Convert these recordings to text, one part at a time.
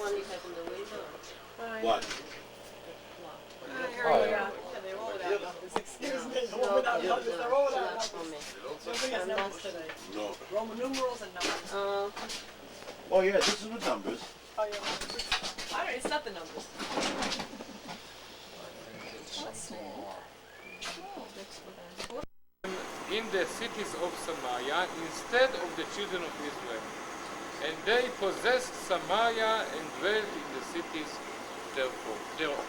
money type in the window. What? Excuse me, the No, woman that no, mothers, they're all not that for me. Something is numbers today. No. Roman numerals and numbers. Oh yeah, this is with numbers. Oh, yeah. I don't, it's not the numbers. In the cities of Samaria instead of the children of Israel. And they possessed Samaria and dwelt in the cities thereof.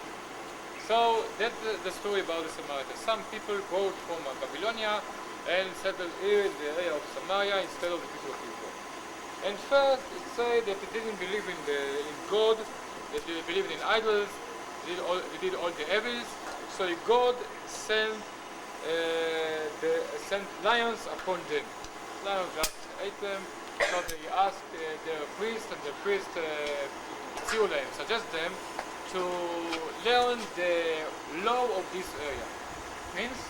So that's the story about the Samaritans. Some people brought from Babylonia and settled here in the area of Samaria instead of the people of Israel. And first it said that they didn't believe in God, that they believed in idols, they did all the evils. So God sent lions upon them. Lions just ate them. So they asked their priest, and the priest suggest them to learn the law of this area. Means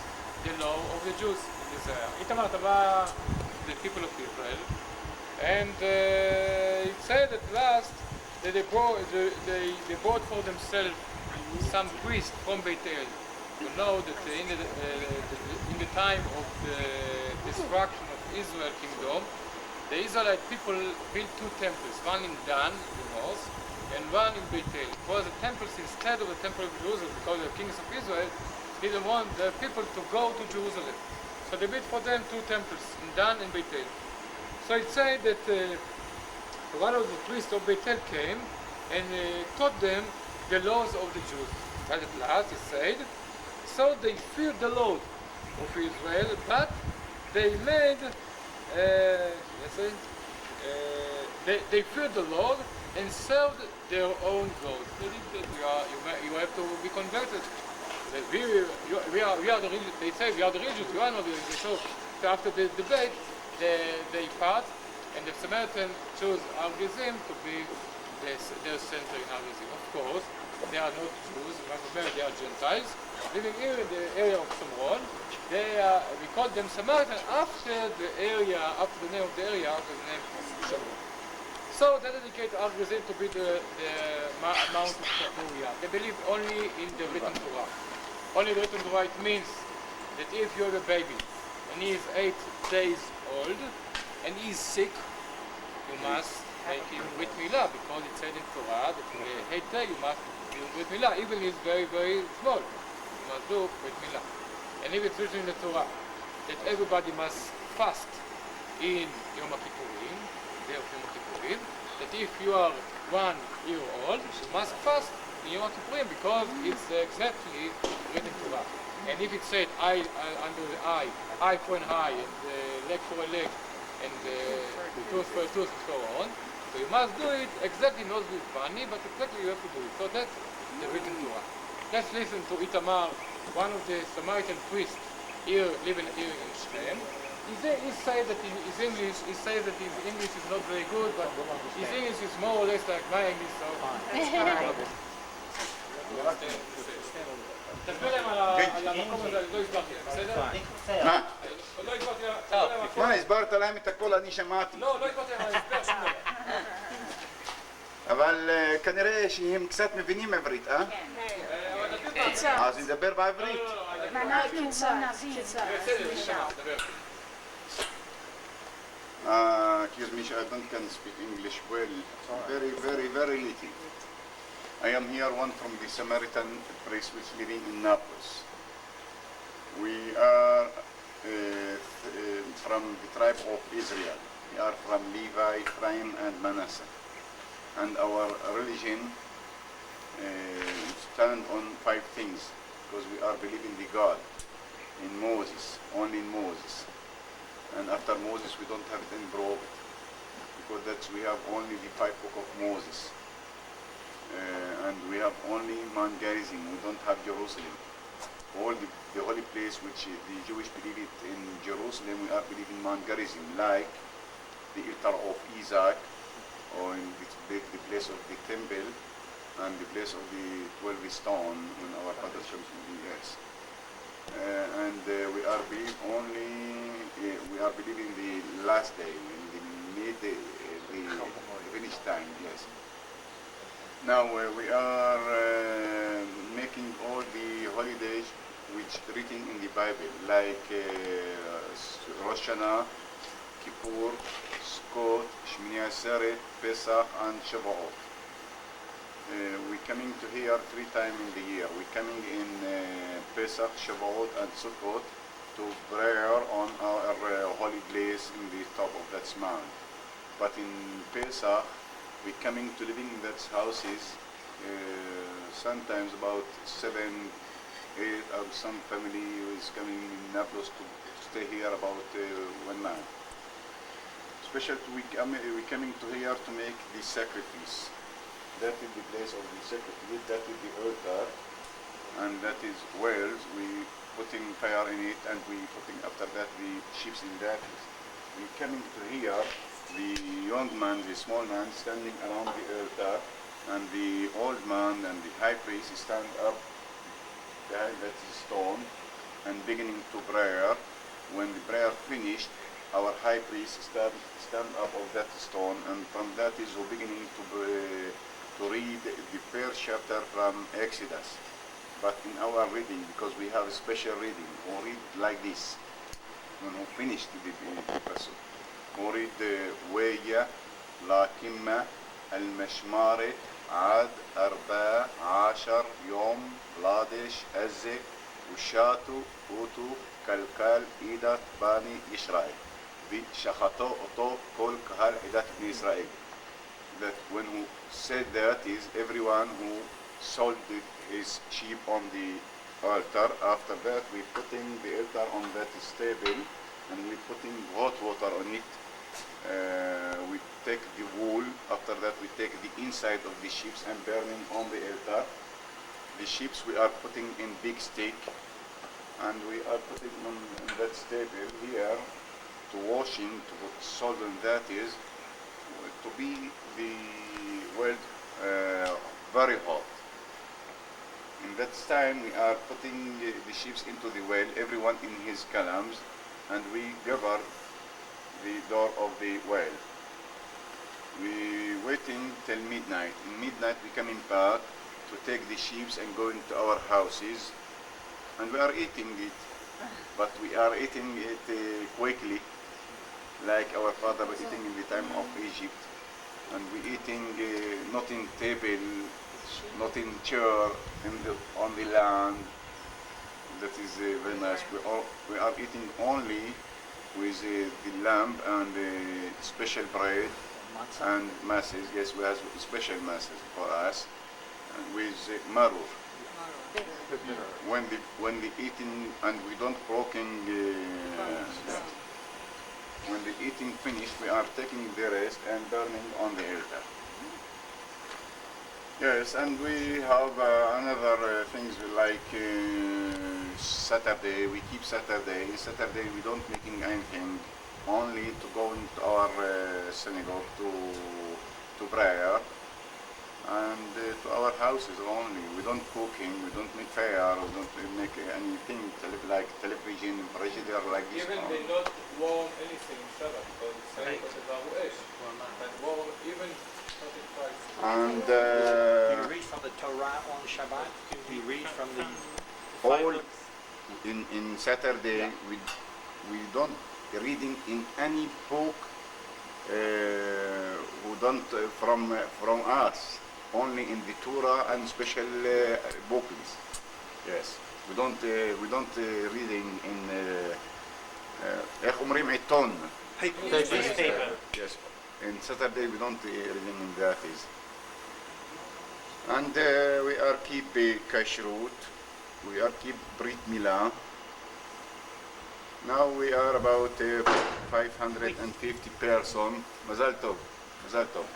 the law of the Jews in this area. Itamar Taba, the people of Israel, and it said at last that they brought for themselves some priest from Beit El. You know that in the time of the destruction of Israel kingdom, the Israelite people built two temples, one in Dan, the north, and one in Beit El. It was the temples instead of the temple of Jerusalem, because the kings of Israel didn't want the people to go to Jerusalem. So they built for them two temples, in Dan and Beit El. So it said that one of the priests of Beit El came and taught them the laws of the Jews. And at last he said, so they feared the Lord of Israel, but they made, they feared the Lord and served their own gods. They did that. You have to be converted. We are the religious. They say we are the religious. You are not the religious. So after the debate, they part, and the Samaritan chose Argezim to be their center in Argezim. Of course, they are not Jews. Remember, they are Gentiles living here in the area of Shomron. We call them Samaritan after the name of the area, after the name of Shomron. So they dedicate Argezim to be the Mount of Moriah. They believe only in the written Torah. Only the written Torah. It means that if you have a baby and he is 8 days old and he is sick, you must make him Brit Milah, because it said in Torah that in the 8th day you must do Brit Milah, even if he is very, very small. You must do Brit Milah. And if it's written in the Torah that everybody must fast in Yom Kippurim, day of Yom Kippurim, that if you are 1 year old, you must fast in Yom Kippurim, because it's exactly written in Torah. And if it said eye under the eye for an eye, and leg for a leg, and tooth for a tooth, and so on, so you must do it exactly, not with funny, but exactly you have to do it. So that's the written Torah. Let's listen to Itamar, one of the Samaritan priests living here in Shechem. He says that his English is not very good, but his English is more or less like my English, so תסביר להם על המקום הזה, לא הסברתי להם, בסדר? מה? לא הסברתי להם. מה, הסברת להם את הכל, אני שמעתי. לא הסברתי להם, אני אסבר שום דבר. אבל כנראה שהם קצת מבינים עברית, אה? אז נדבר בעברית. Excuse me, I don't can speak English well. Very, very, very little. I am here, one from the Samaritan priest which living in Naples. We are from the tribe of Israel. We are from Levi, Ephraim, and Manasseh. And our religion stand on 5 things, because we are believing the God in Moses, only in Moses. And after Moses we don't have any prophet, because we have only the 5 book of Moses. And we have only Mount Gerizim, we don't have Jerusalem. All the holy place which the Jewish believe it in Jerusalem, we are believing Mount Gerizim, like the altar of Isaac, or in the place of the temple, and the place of the 12 stone when our fathers showed the earth. And we are believing the last day, in the mid, the finish time, yes. Now we are making all the holidays which written in the Bible, like Rosh Hashanah, Kippur, Sukkot, Shmini Atzeret, Pesach, and Shavuot. We coming to here 3 times in the year. We coming in Pesach, Shavuot, and Sukkot to prayer on our holy place in the top of that mountain. But in Pesach, we coming to living in that houses. Sometimes about 7, 8, or some family is coming in Naples to stay here about 1 month. Especially we coming to here to make the sacrifice. That is the place of the sacrifice. That is the altar, and that is wells. We putting fire in it, and we putting after that the sheep in that. We coming to here. The young man, the small man, standing around the altar, and the old man and the high priest stand up behind that stone and beginning to prayer. When the prayer finished, our high priest stand up of that stone, and from that is beginning to read the first chapter from Exodus. But in our reading, because we have a special reading, we read like this. When we finish the passage, we read ويا لكن المشمارة عاد 14 يوم لادش أزة وشاتو أوتو كالكال إيدات بني إسرائيل ושחטו אותו כל קהל עדת בני ישראל. That when who said that is everyone who sold his sheep on the altar. After that we putting the altar on that table and we putting hot water on it. We take the wool. After that we take the inside of the sheep and burning on the altar. The sheep we are putting in big stick and we are putting on that table here to washing, to put salt, and that is to be the well very hot. In that time we are putting the sheep into the well, everyone in his columns, and we cover the door of the well. We waiting till midnight. In midnight we coming back to take the sheep and go into our houses, and we are eating it, but we are eating it quickly, like our father was eating in the time of Egypt, and we eating not in table, not in chair, on the land. That is very nice. We are eating only with the lamb and special bread and masses. Yes, we have special masses for us, and with maror. When the eating and we don't broken. When the eating finished, we are taking the rest and burning on the altar. Yes, and we have another things like Saturday. We keep Saturday. Saturday we don't making anything, only to go into our synagogue to prayer, and to our houses only. We don't cooking. We don't make fire. We don't make anything like television, projector like this. Even they not warm anything in Shabbat because it's saying and warm even. And Do you read from the Torah on Shabbat? Do you read from the all in Saturday we don't reading in any book who don't from us, only in the Torah and special books. Yes, we don't reading in איך אומרים עיתון. paper? Yes, in Saturday we don't reading in that is. And we are keep kashrut, we are keep brit milah. Now we are about 550 person. Mazal tov, mazal tov.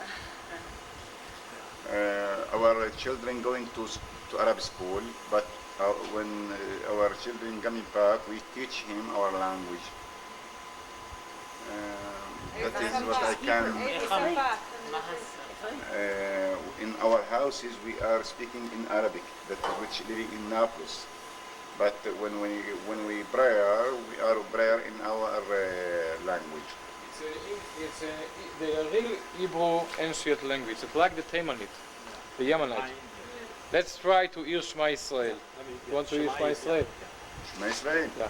Our children going to Arab school, but when our children coming back, we teach him our language. That is what I can. In our houses, we are speaking in Arabic, that which living in Naples. But when we pray, we are prayer in our language. It's the real Hebrew ancient language. It's like the Taimanite. the Yemenite. Let's try to hear Shema Israel. You want to hear Shema Israel? שמע ישראל. Yeah.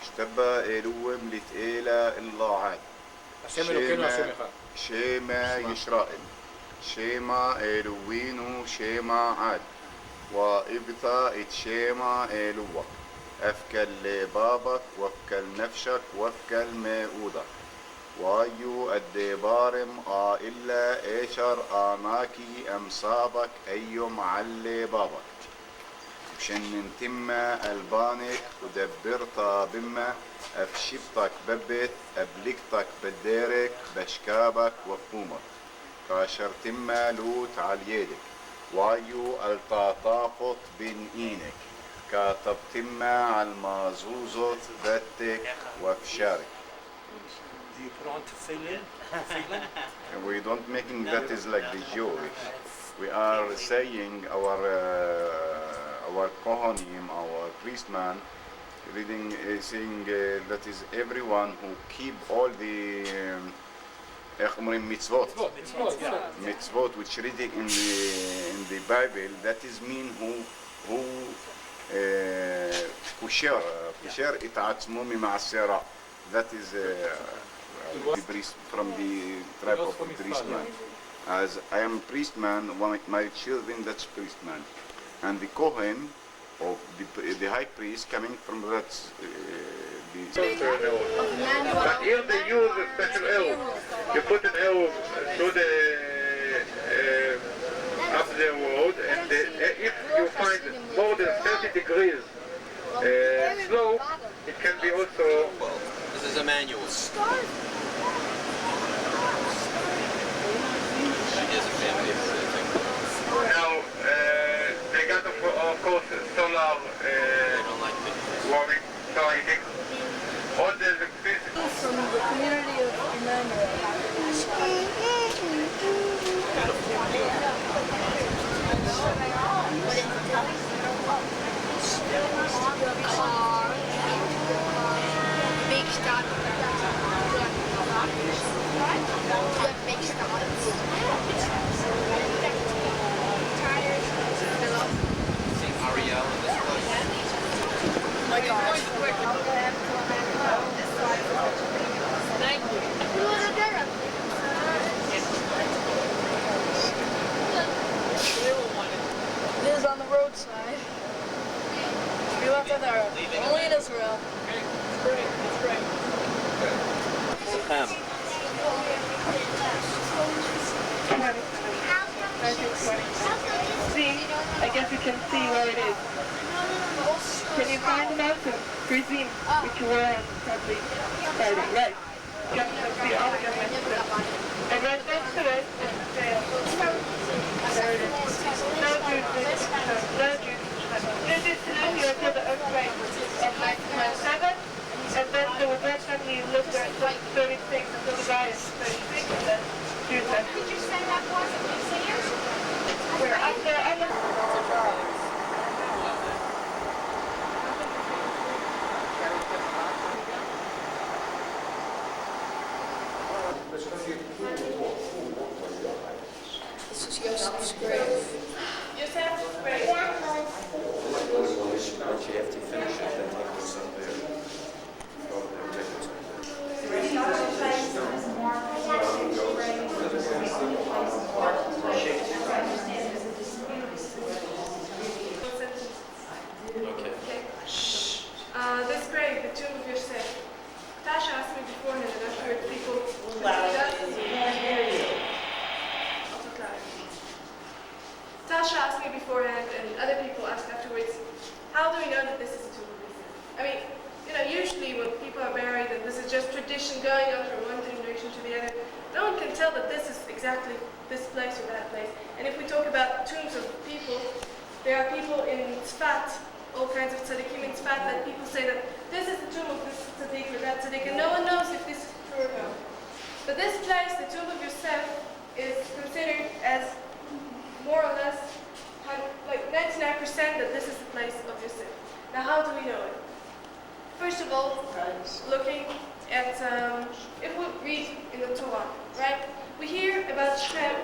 השתבא אלוהים לתאלה אללה עד. Hashem Elokeinu Hashem Echad. شيما يشرائيل شيما إلوينو شيما عاد وإبثا إتشيما إلوك أفكل بابك وافكل نفشك وافكل ميؤودك وايو الدبارم إلا إيشر آناكي أمصابك أيوم علي بابك مشان ننتم ألبانك ودبرتا بما أفشبتك ببت أبلكتك بديرك بشكابك وفومك كاشر تم لوت على يدك وايو التطافط بين إينك كاتب تم على المازوزة بتك وفشارك. Do you put on tefillin? And we don't making that is like the Jewish. We are saying our Kohanim, our priestman, reading, saying that is everyone who keep all the mitzvot, mitzvot which reading in the Bible. That is mean who kusher it'atzmo mima'asera. That is the priest from the tribe of the priestman. As I am priestman, one of my children that's priestman, and the Kohen of the high priest coming from that But here they use a special herb. You put an herb through the up the road, and if you find more than 30 degrees slope, it can be also. This is a manual. She is a family thing. Now they got of course solar They don't like me. warming, so I think all the electricity. From the community of Emmanuel. Big start. Big start. Seeing Ariel in this place. Oh my gosh. Thank you. This is on the roadside. We left with our only in Israel. See, I guess you can see where it is. Can you find the mountain? Cuisine, which you were on probably Friday, right? You can see all the government. And right next to it is the trail. There it is. No juice, no juice. This is here to the earthquake of 1907. And then there was that time we looked at 36 until the guy is 36 and then June. Did you send that one? Where I'm This is Yosef's grave. Yosef's grave. Once you have to finish it, then take this up there. This grave, the tomb of Yosef. Tasha asked me beforehand, and I've heard people. Tasha asked me beforehand, and other people asked afterwards, how do we know that this is a tomb of Yosef? I mean, usually when people are buried, and this is just tradition going on from one generation to the other, no one can tell that this is exactly this place or that place. And if we talk about tombs of people, there are people in Tzfat, all kinds of tzaddikim in Tzfat, that people say that this is the tomb of this tzaddik or that tzaddik, and no one knows if this is true or not. But this place, the tomb of Yosef, is considered as more or less like 99% that this is the place of Yosef. Now, how do we know it? First of all, looking at, if we read in the Torah, right? We hear about Shem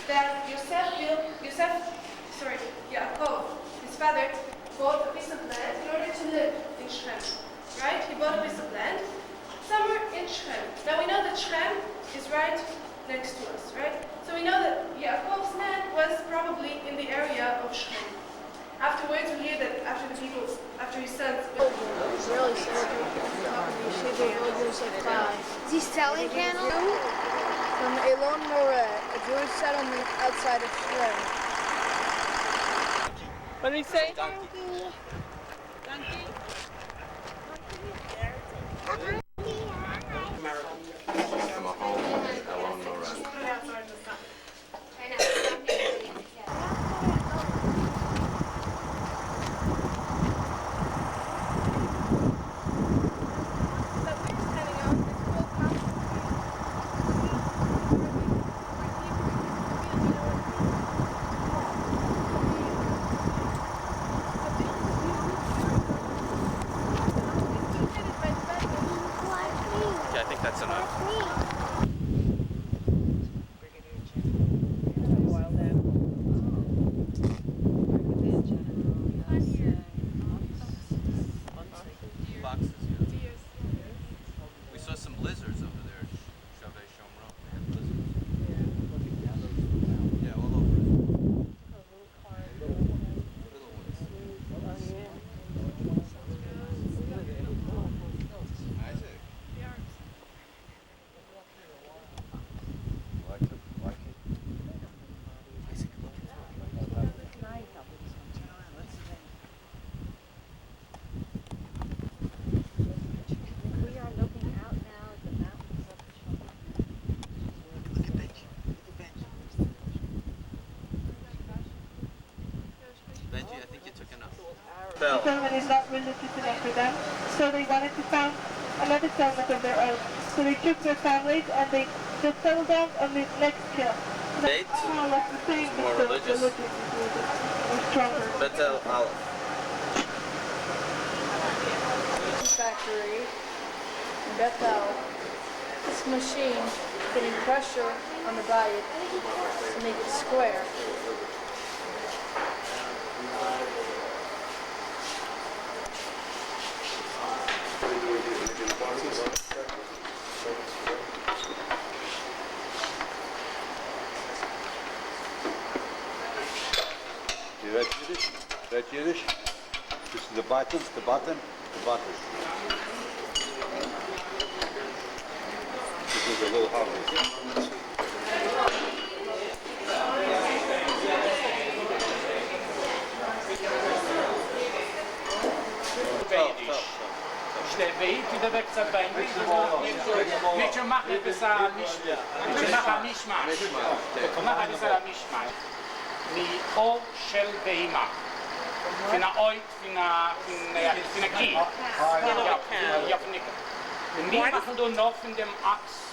that Yosef built his father bought a piece of land in order to live in Shechem. Right? He bought a piece of land somewhere in Shechem. Now we know that Shechem is right next to us, right? So we know that Yaakov's land was probably in the area of Shechem. Afterwards, we hear that after his sons. Really Is he selling candles? From Elon Moreh, a Jewish settlement outside of Shechem. What did he say? From a home along the road. Yeah, I think that's enough. Boxes, yeah. We saw some lizards over there. Shavei Shomron. They had lizards. Yeah, all over it. Little ones. Isaac. We are looking out now at the mountains of Benji, I think you took enough. The settlement is not religious enough for them, so they wanted to found another settlement of their own. So they took their families and they settled down on the next hill. Date? More or less the same, More but religious. more stronger. Betel Aleph. Factory in Bethel. This machine putting pressure on the body to make it square. You read Yiddish? Read Yiddish? This is the button, the button, the button. This is a little harvest. Veiti da weg zat bei mir. Mit schon machen bis a Mischma. Mit machen Mischma. Machen bis a Mischma. Mi o shel beima. Fina oit, fina ki. Ja, fina ki. Mi machen do noch in dem Axt.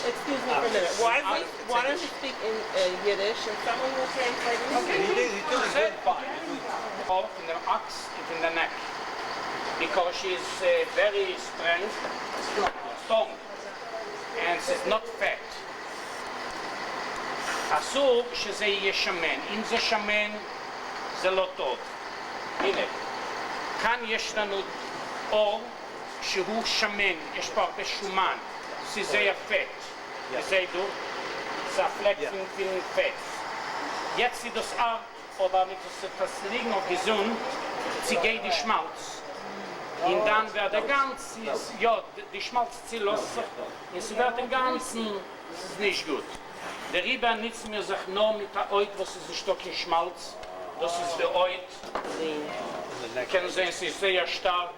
Excuse me for a minute. Why don't you speak in Yiddish and someone will translate it? Off in the axe, in the neck. Because she is very strong, and she's not fat. אסור שזה יהיה שמן. אם זה שמן, זה לא טוב. הנה, כאן יש לנו אור שהוא שמן, יש פה הרבה שומן, שזה יפת. בסדר? זה הפלק פין פט. Jetzt sieht das auch, aber mit das Liegen auf gesund, sie geht die Schmalz. Und dann wird der Ganze, ja, die Schmalz zieht los, und sie wird den Ganzen, das ist nicht gut. Der Rieber nützt mir sich nur mit der Oit, was ist ein Stückchen Schmalz, das ist der Oit. Können sehen, sie ist sehr stark,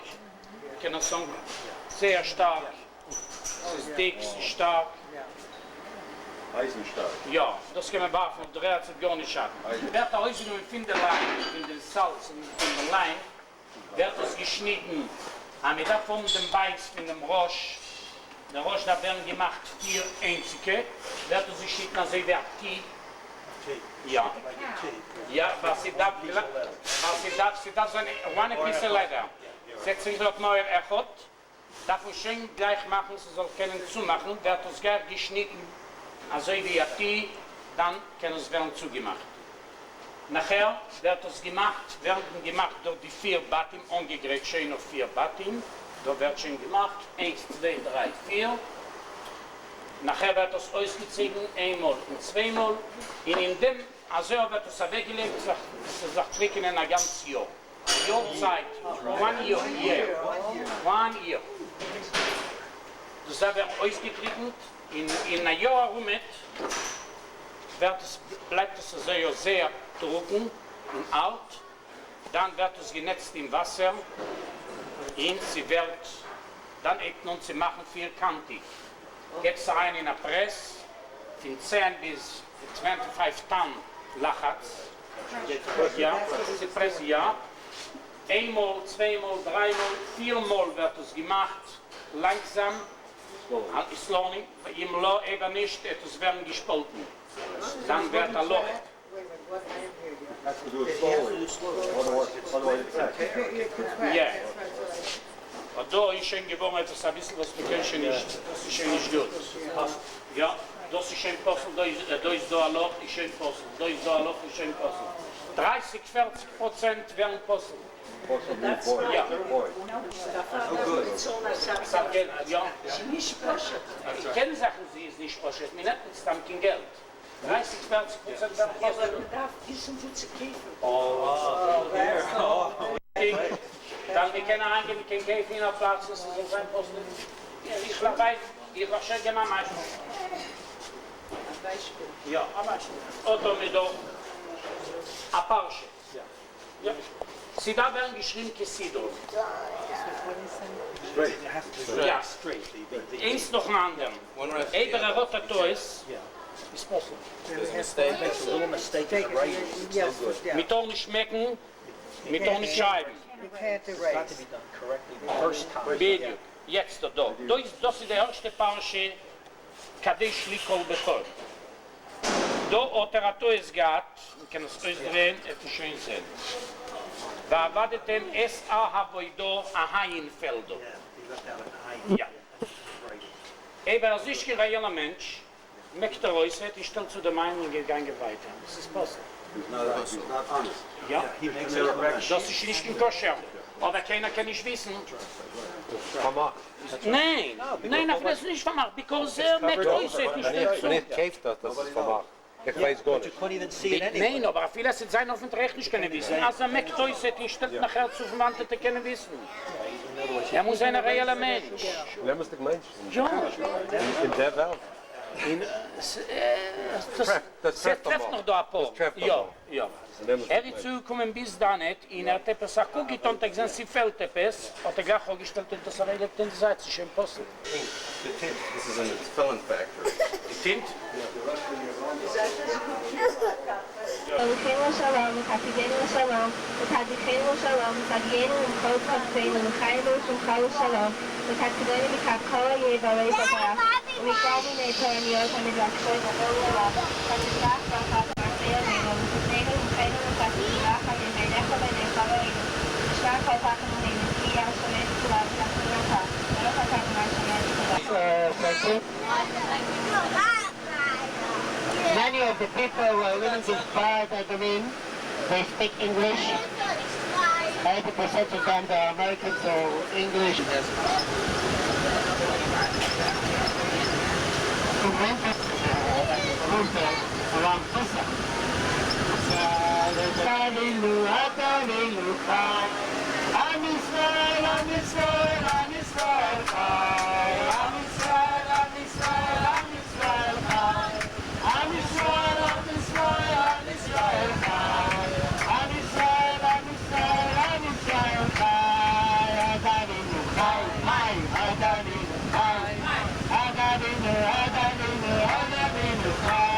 können sagen, sehr stark, sie ist dick, sie ist stark. Eisenstark. Ja, das kann man warten, auf der Erde gar nicht schaden. Wird der Häuser in der Lein, in den Salz, in der Lein, wird es geschnitten, aber mit davon dem Beiz, in dem Rosch, der Rosch, da werden gemacht 4 einzige, wird es geschnitten, also wie T. Ja. Ja, was sie darf so eine Pisse leider. Setzen wir noch neuer Echot, darf man schön gleich machen, sie soll können zumachen, wird es gar geschnitten, also wie T, dann können es werden zugemacht. Nachher werden gemacht durch die 4 Batim, umgegräht schön auf 4 Batim. Da wird schon gemacht, 1, 2, 3, 4. Nachher wird das ausgezogen, einmal und zweimal. Und in dem Azor wird das weggelegt, das sagt in ein ganzes Jahr. Jahrzeit, 1 year. 1 year. Das wird ausgetrieben, in einem Jahr rum bleibt es sehr, sehr trocken und alt. Dann wird es genetzt im Wasser und sie wird dann sie machen viel kantig. Gibt es rein in der Press, von 10 bis 25 Tonnen Lachatz. Ja, sie pressen ja. Einmal, zweimal, dreimal, 4-mal wird es gemacht, langsam. Slowly, im Loch eben nicht, es werden gespalten. Dann wird er Loch. Ja. Und da ist schon geworden etwas ein bisschen, was wir können nicht, das ist schon nicht gut. Ja, das ist schon Puzzle, da ist da ein Loch, ist schon Puzzle. Da ist da ein Loch, ist schon Puzzle. 30-40% werden Puzzle. Ja. Ja. Ich kenne Sachen, sie ist nicht Poschet. Wir nennen es dann kein Geld. 30-40% werden Puzzle. Dann wir können eingehen, wir können Käfer in der Platz, das ist ein Puzzle. Ich glaube, ich war schon genau meistens. Ja, ein Beispiel. Otto mit doch. A Parsche. Ja. Sie da werden geschrieben Kesidor. Ja. Eins noch ein anderer. Eber Rotatois ist possible. Mit auch nicht schmecken, mit auch nicht schreiben. Bitte. Jetzt da. Das ist der erste Parsche Kadesh Likol Bechol. Da Oteratois Gat, wir können es ausdrehen, es ist schön sehen. ועבדתם הווידו ההיינפלדו. Ja. Aber als ich ein realer Mensch, möchte hätte ich dann zu der Meinung gegangen weiter. Das ist possible. Ja, das ist nicht in Koscher. Aber keiner kann nicht wissen. Nein, aber das ist nicht vermacht, because möchte hätte nicht dazu. Nicht käft das ist vermacht. Ich weiß gar nicht. Nein, aber viele sind sein auf dem Recht nicht können wissen. Also McToys hätte ich stellt nachher zu Verwandten können wissen. Muss ein realer Mensch. Wer muss der Mensch? Ja. In der Welt. Das trifft noch da ein paar. Ja. Ist zugekommen bis da nicht, in der Teppes hat guckt und gesehen, sie fällt Teppes, hat gleich auch gestellt, dass gelegt in der Seite, das ist impossible. This is a filling factory. Die Tint? ولكن وسلام وحفظين وسلام وتعديخين وسلام وتعديين ومخوض خفين ومخاين ومخاو السلام وتعديين بكاكوا يباري بطاق ومكامي نيتورنيوت ومدركشوي نقول الله فتسلاح وفاق معطيه مينو وتثنين ومخاين ومخاين ومخاين بينك وبين الخبرين تسلاح وفاق مهين في عصرين كلاب تحتناها ولو فتاق معصرين Many of the people who are living this part of the wind, they speak English. 80% of them are Americans or English. Around Pesach. Am Yisrael, Am Yisrael, Am Yisrael Chai. Am Yisrael, Am Yisrael, Am Yisrael Chai. Am Yisrael, Am Yisrael, Am Yisrael Chai. Am Yisrael, Am Yisrael, Am Yisrael Chai. Adavinu Chai, Adavinu Chai. Adavinu, Adavinu, Adavinu Chai.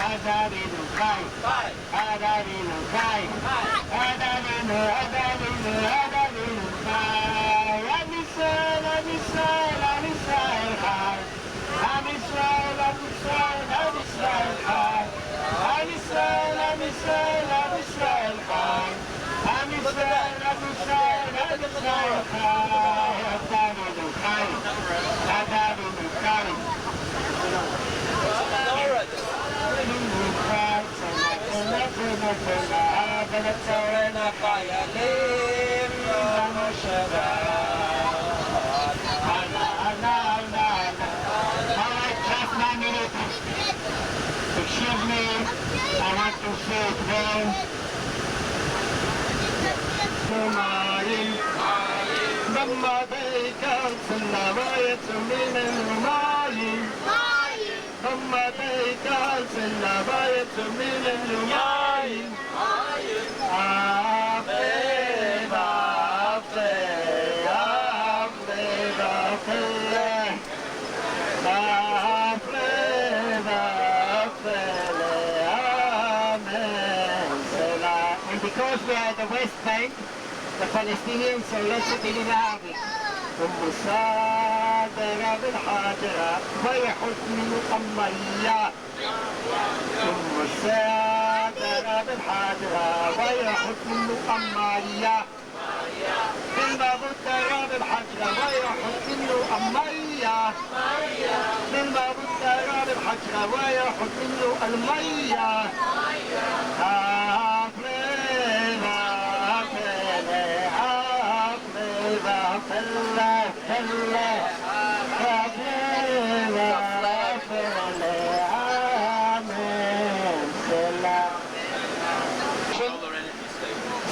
Adavinu Chai, Adavinu Chai. Adavinu, Adavinu, Adavinu Chai. Am Yisrael, Am Yisrael, Am Yisrael Chai. Am Yisrael, Am Yisrael, Am Yisrael Chai. Am Yisrael, Am Yisrael, Am Yisrael Chai. Am Yisrael, Am Yisrael, Am Yisrael Chai. Adavinu Chai, Adavinu Chai. Adavinu Chai. ולציין החיילים במושבה. Alright, just 9 minutes. Excuse me, I want to say it well. لما ذكر سنواية من المايم لما ذكر سنواية من المايم And because we are the West Bank, the Palestinians are listening in Arabic. المصادرة بالحاضرة ويحكم الأمية المصادرة بالحاضرة ويحكم الأمية بالمبترة بالحجرة ويحكم الأمية بالمبترة بالحجرة ويحكم المية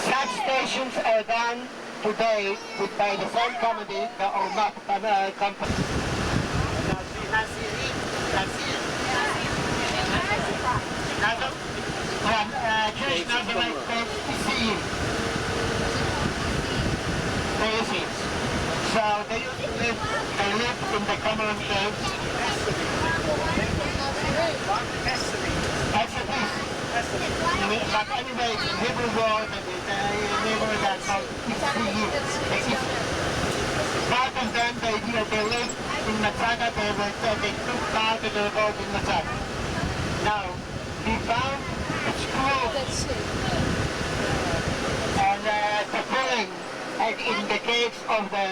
Such stations are done today by the same company, the Ormat company. Jewish Nazarite Pharisees. So they used to live in the common caves. But anyway, it's a Hebrew word and it's a Hebrew that's called part of them, they lived in Masada, they took part of the road in Masada. Now, we found a scroll on the pulling and in the caves of the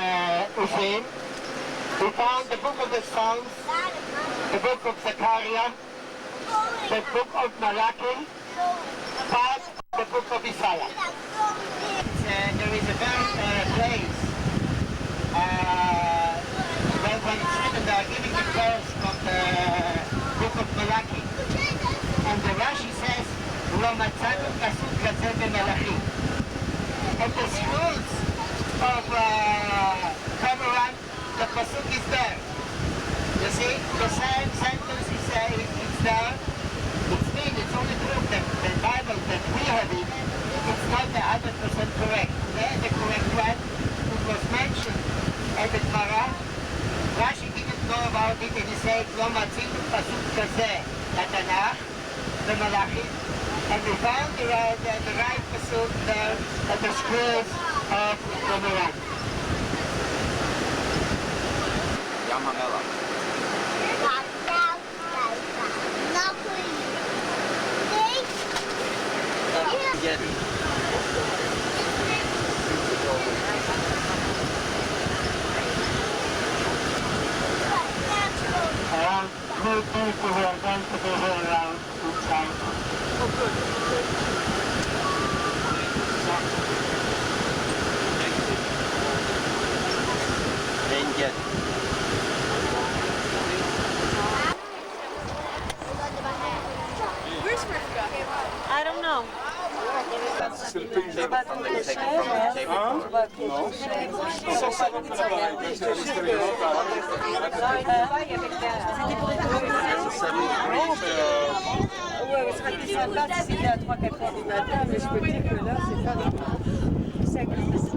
Usain. We found the book of the Psalms, the book of Zechariah, the book of Malachi, part of the book of Isaiah. There is a very place when it's written, they are giving the verse from the book of Malachi. And the Rashi says, "Lo matzanu pasuk kazeh b'Malachi." And the scrolls of Qumran, the pasuk is there. You see, the same sentence is it's there. It's only proof that the Bible that we have it's not 100% correct. The correct one, it was mentioned at the Torah. Rashi didn't know about it and he said, "Lo matzilu pasuk kazeh Tanakh, the Malachi," and we found the right pasuk there at the scrolls of Qumran. Yam HaMelech. Get it. Around 2 people who are going to be here around each time. Oh, good. Then get it. Where's Rivka? I don't know. Ouais, ce serait plus sympa si c'était à 3-4 heures du matin, mais je peux te dire que là, c'est pas du c'est agressif.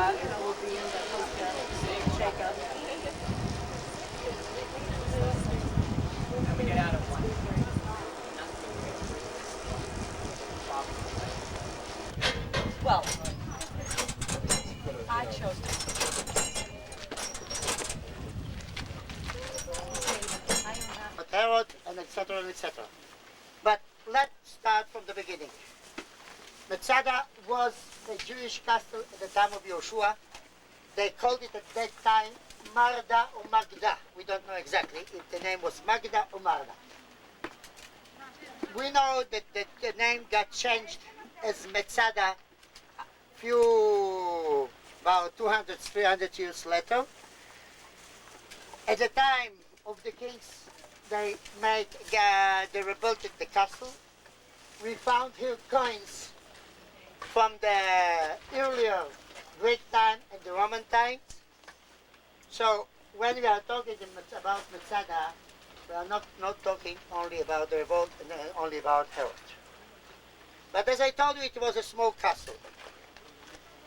lot, and we'll be in the hotel seeing Jacob. And we get out of one. Well, I chose to. But Herod, and etc. and etc. But let's start from the beginning. Masada was a Jewish castle at the time of Yoshua. They called it at that time Marda or Magda. We don't know exactly if the name was Magda or Marda. We know that the name got changed as Masada about 200, 300 years later. At the time of the kings, they rebuilt the castle. We found here coins from the earlier Greek time and the Roman times. So when we are talking about Masada, we are not talking only about the revolt and only about Herod. But as I told you, it was a small castle.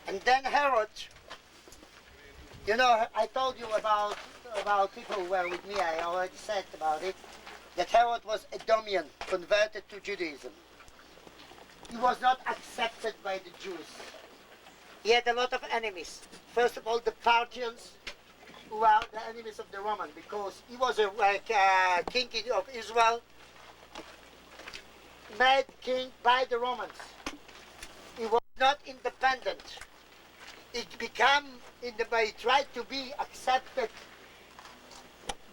And then Herod, you know, I told you about people who were with me, I already said about it, that Herod was Edomian, converted to Judaism. He was not accepted by the Jews. He had a lot of enemies. First of all, the Parthians, who are the enemies of the Roman, because he was a king of Israel, made king by the Romans. He was not independent. He tried to be accepted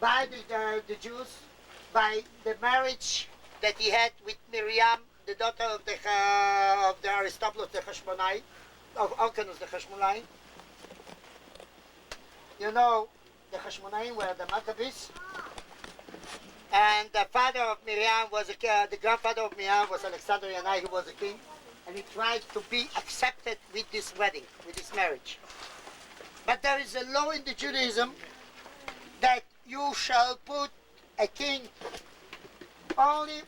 by the Jews by the marriage that he had with Miriam, the daughter of the Aristobulus the Hashmonai, of Orcanus the Hashmonai. You know, the Hashmonaim were the Maccabees, and the father of Miriam was the grandfather of Miriam was Alexander Yanai, who was a king, and he tried to be accepted with this wedding, with this marriage. But there is a law in the Judaism that you shall put a king, only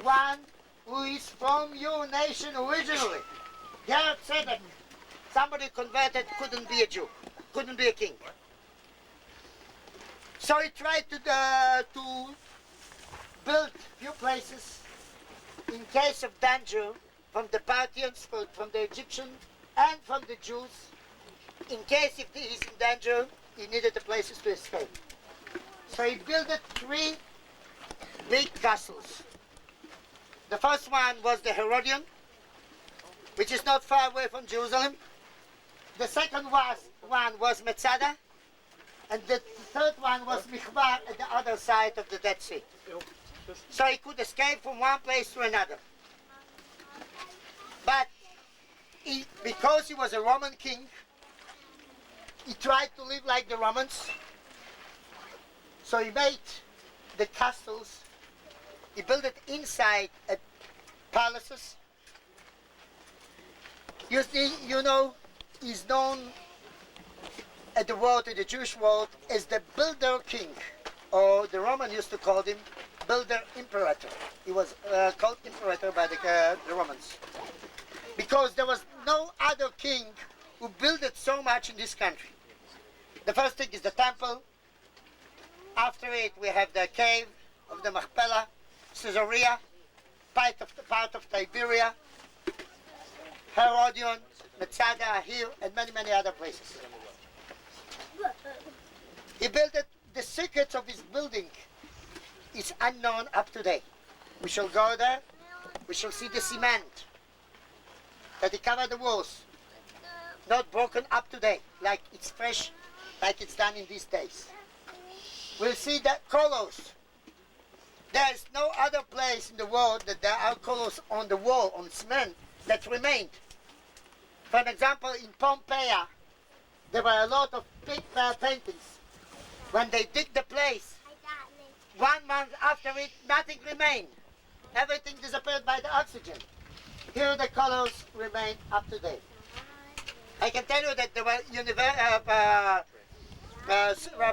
one who is from your nation originally. Herod said that somebody converted couldn't be a Jew, couldn't be a king. So he tried to build few places in case of danger from the Parthians, from the Egyptians, and from the Jews. In case if he is in danger, he needed the places to escape. So he built 3 big castles. The first one was the Herodion, which is not far away from Jerusalem. The second one was Masada, and the third one was Michbar at the other side of the Dead Sea. So he could escape from one place to another. But because he was a Roman king, he tried to live like the Romans. So he made the castles, he built it inside palaces. You know, he's known at the world, in the Jewish world, as the builder king, or the Roman used to call him builder imperator. He was called imperator by the Romans. Because there was no other king who built it so much in this country. The first thing is the temple. After it, we have the cave of the Machpelah, Caesarea, part of Tiberia, Herodion, Masada here, and many, many other places. He built it. The secrets of his building is unknown up to date. We shall go there. We shall see the cement that he covered the walls, not broken up to date, like it's fresh, like it's done in these days. We'll see the colors. There is no other place in the world that there are colors on the wall, on cement, that remained. For example, in Pompeii, there were a lot of big paintings. When they dig the place, 1 month after it, nothing remained. Everything disappeared by the oxygen. Here the colors remain up to date. I can tell you that there were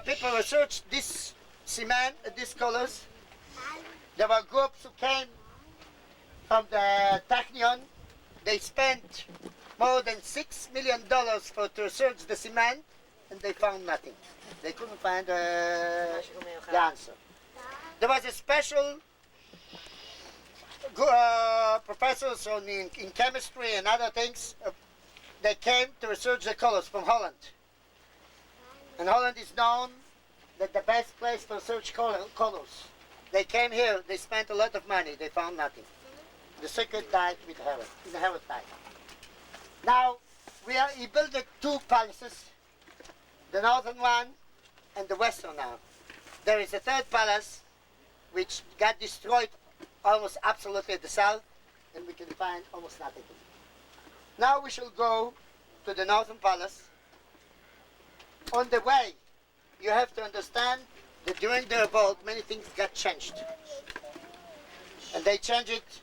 people researched this cement, these colors. There were groups who came from the Technion. They spent more than $6 million to research the cement, and they found nothing. They couldn't find the answer. There was a special professors in chemistry and other things. They came to research the colors from Holland. And Holland is known that the best place to research colors. They came here, they spent a lot of money, they found nothing. The secret died with Herod, Herod died. Now, he built the two palaces, the northern one and the western one. There is a third palace which got destroyed almost absolutely at the south, and we can find almost nothing. Now we shall go to the northern palace. On the way, you have to understand that during the revolt, many things got changed. And they changed it,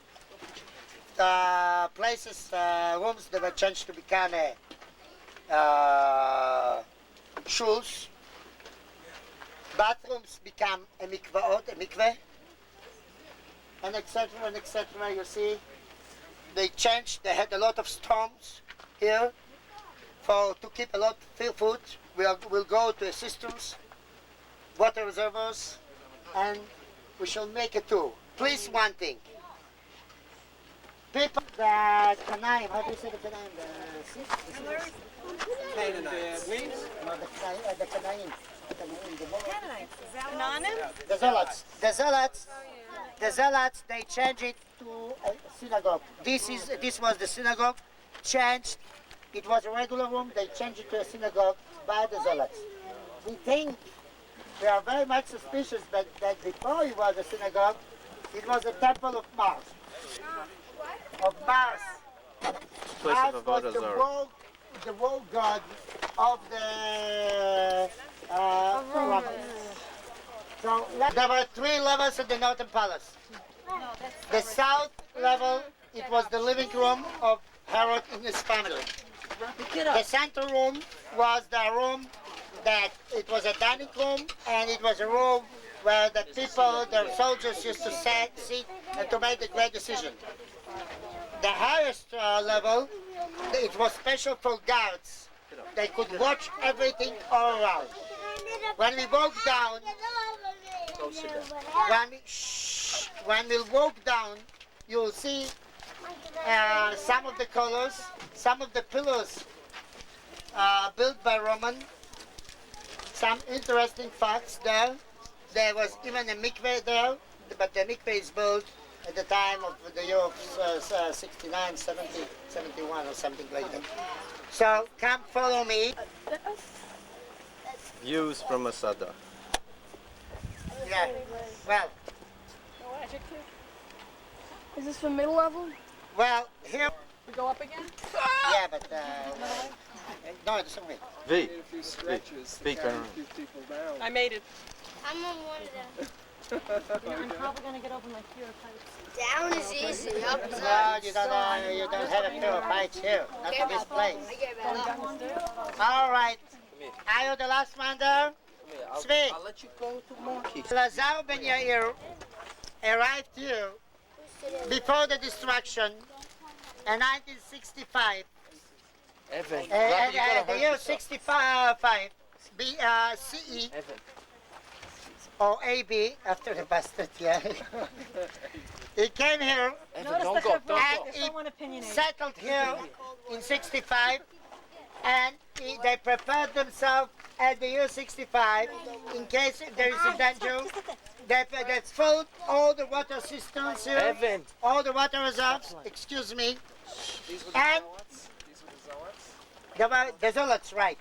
places, rooms that were changed to become shuls. Bathrooms become a mikveh, and etc. and etc. You see, they changed. They had a lot of storms here to keep a lot of food. We'll go to cisterns, water reservoirs, and we shall make a tour. Please, one thing. People, the Canaim, how do you say the Canaim? The Canaanites. No, the Canaim. Canaanites? The Zealots, they changed it to a synagogue. This was the synagogue, changed. It was a regular room, they changed it to a synagogue by the Zealots. We are very much suspicious that before it was a synagogue, it was a temple of Mars. Of Mars. Mars was the world god of the Romans. So there were 3 levels of the Northern Palace. The south level, it was the living room of Herod and his family. The center room was the room that it was a dining room, and it was a room where the people, the soldiers used to sit and to make the great decision. The highest level, it was special for guards. They could watch everything all around. When we walk down, when we walk down, you'll see some of the colors, some of the pillars built by Roman. Some interesting facts there. There was even a mikveh there, but the mikveh is built at the time of the year of 69, 70, 71 or something like that. So come follow me. Views from Masada. Yeah, well. Is this for middle level? Well, here. We go up again? Yeah, but no, it's okay. V. Speak I made it. I'm on one of them. I'm probably going to get over my fear of heights. Down is easy, up is No, hard. you don't have a fear of heights here, not in this place. I get better. All right. Are you the last one there? Speak. I'll let you go to Monkey. Lazar ben Yair arrived here before the destruction in 1965. Evan, The year 65 CE or AB after the bastard, yeah. He came here Notice don't the go, don't Chavrush, go. they're someone opinionated. settled here in 65, and they prepared themselves at the year 65 in case there is a danger. That's filled all the water systems here, Evan. all the water reserves, excuse me, and the Zealots, right.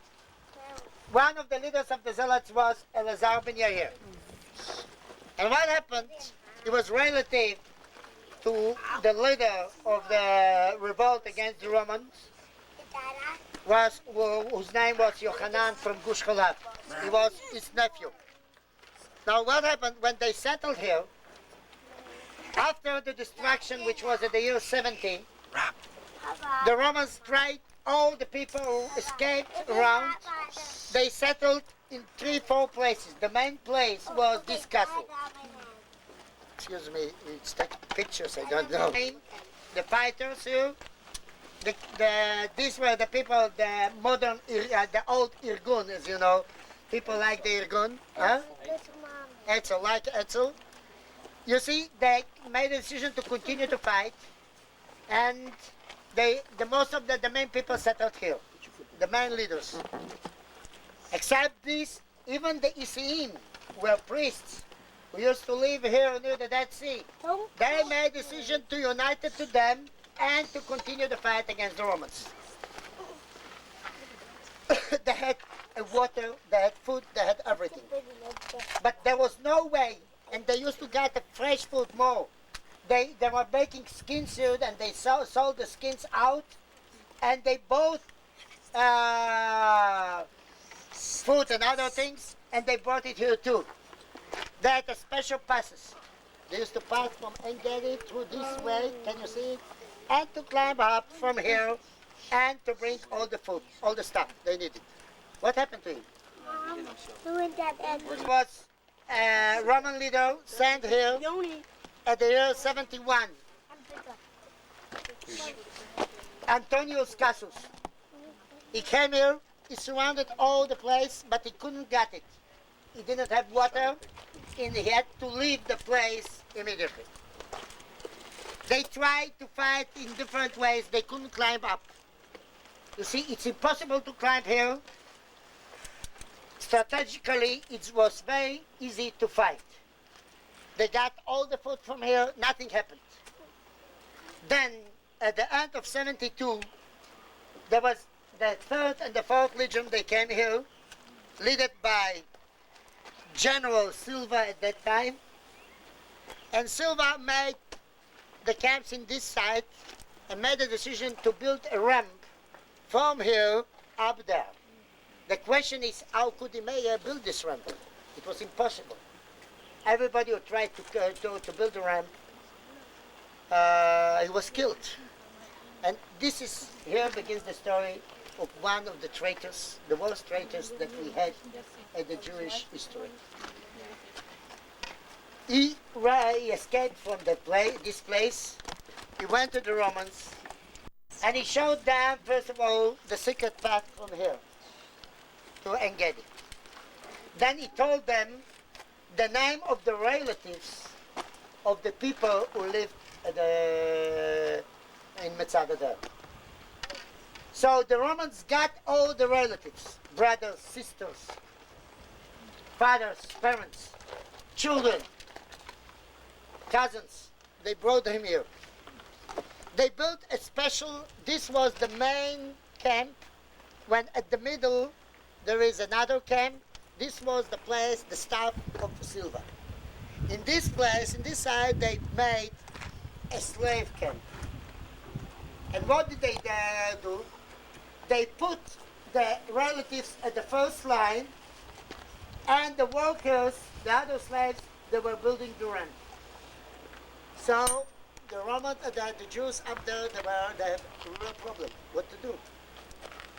One of the leaders of the Zealots was Elazar ben Yair. And what happened, he was relative to the leader of the revolt against the Romans, whose name was Yochanan from Gush Chalav. He was his nephew. Now what happened when they settled here, after the destruction, which was at the year 70, the Romans tried all the people who escaped around. They settled in 3-4 places. The main place was this castle. Excuse me, it's taking pictures, I don't know. The fighters here, These were the people, the modern, the old Irgun, as you know. People like the Irgun, huh? Etzel, like Etzel. You see, they made a decision to continue to fight, and most of the main people settled here, the main leaders. Except these, even the Isiim were priests who used to live here near the Dead Sea. They made a decision to unite to them and to continue the fight against the Romans. They had water, they had food, they had everything. But there was no way, and they used to get the fresh food more. They were making skin suit, and they sold the skins out, and they bought food and other things, and they brought it here too. They had a special passes. They used to pass from En-Gedi through this way, can you see it? And to climb up from here and to bring all the food, all the stuff they needed. What happened to him? It was a Roman leader sent here at the year 71. Antonius Cassius. He came here, he surrounded all the place, but he couldn't get it. He didn't have water, and he had to leave the place immediately. They tried to fight in different ways. They couldn't climb up. You see, it's impossible to climb here. Strategically, it was very easy to fight. They got all the food from here, nothing happened. Then, at the end of 72, there was the 3rd and the 4th Legion. They came here, led by General Silva at that time. And Silva made the camps in this side and made a decision to build a ramp from here up there. The question is, how could the mayor build this ramp? It was impossible. Everybody who tried to build a ramp, he was killed. And here begins the story of one of the traitors, the worst traitors that we had in the Jewish history. He escaped from this place. He went to the Romans, and he showed them, first of all, the secret path from here to En-Gedi. Then he told them the name of the relatives of the people who lived in Metzada there. So the Romans got all the relatives, brothers, sisters, fathers, parents, children, cousins. They brought him here. They built a special, this was the main camp, when at the middle there is another camp. This was the place, the staff of Silva. In this place, in this side, they made a slave camp. And what did they do? They put the relatives at the first line, and the workers, the other slaves, they were building the ramp. So the Jews up there, they have a real problem. What to do?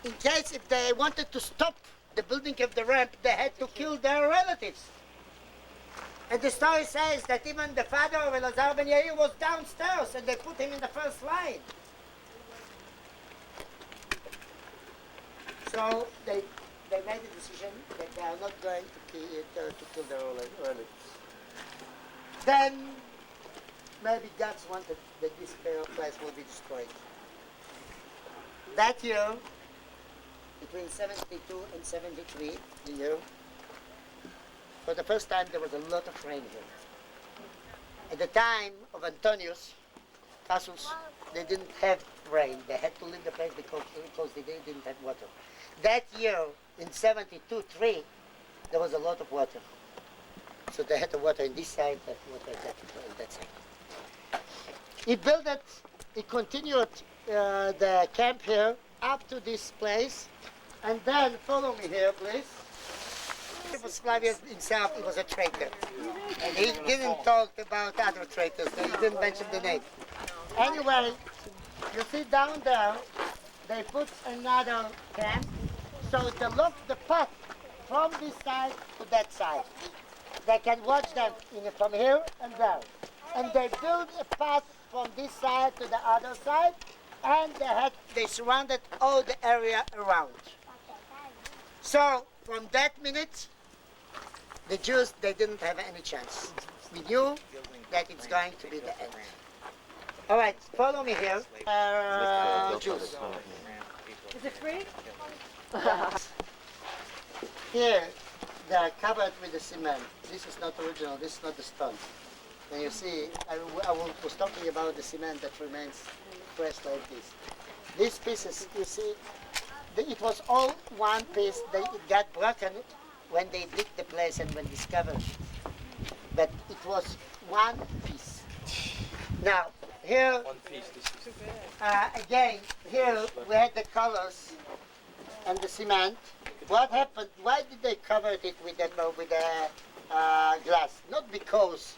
In case if they wanted to stop the building of the ramp, they had to kill their relatives. And the story says that even the father of Elazar ben Yair was downstairs, and they put him in the first line. So they made the decision that they are not going to kill their relatives. Then maybe God wanted that this place will be destroyed. That year, between 72 and 73, the year, for the first time there was a lot of rain here. At the time of Antonius Cassius, they didn't have rain. They had to leave the place because they didn't have water. That year, in 72-3, there was a lot of water. So they had the water in this side, that water on that side. He built it, he continued the camp here up to this place, and then, follow me here, please. Flavius himself, he was a traitor. And he didn't talk about other traitors, so he didn't mention the name. Anyway, you see down there, they put another camp, so they lock the path from this side to that side. They can watch them from here and there. And they build a path from this side to the other side, and they surrounded all the area around. So from that minute, the Jews, they didn't have any chance. We knew that it's going to be the end. All right, follow me here. Jews. Is it free? Here, they are covered with the cement. This is not original, this is not the stone. And you see, I was talking about the cement that remains fresh like this. These pieces, you see, it was all one piece. It got broken when they digged the place and when discovered it. But it was one piece. Now, here, again, here we had the colors and the cement. What happened? Why did they cover it with the glass? Not because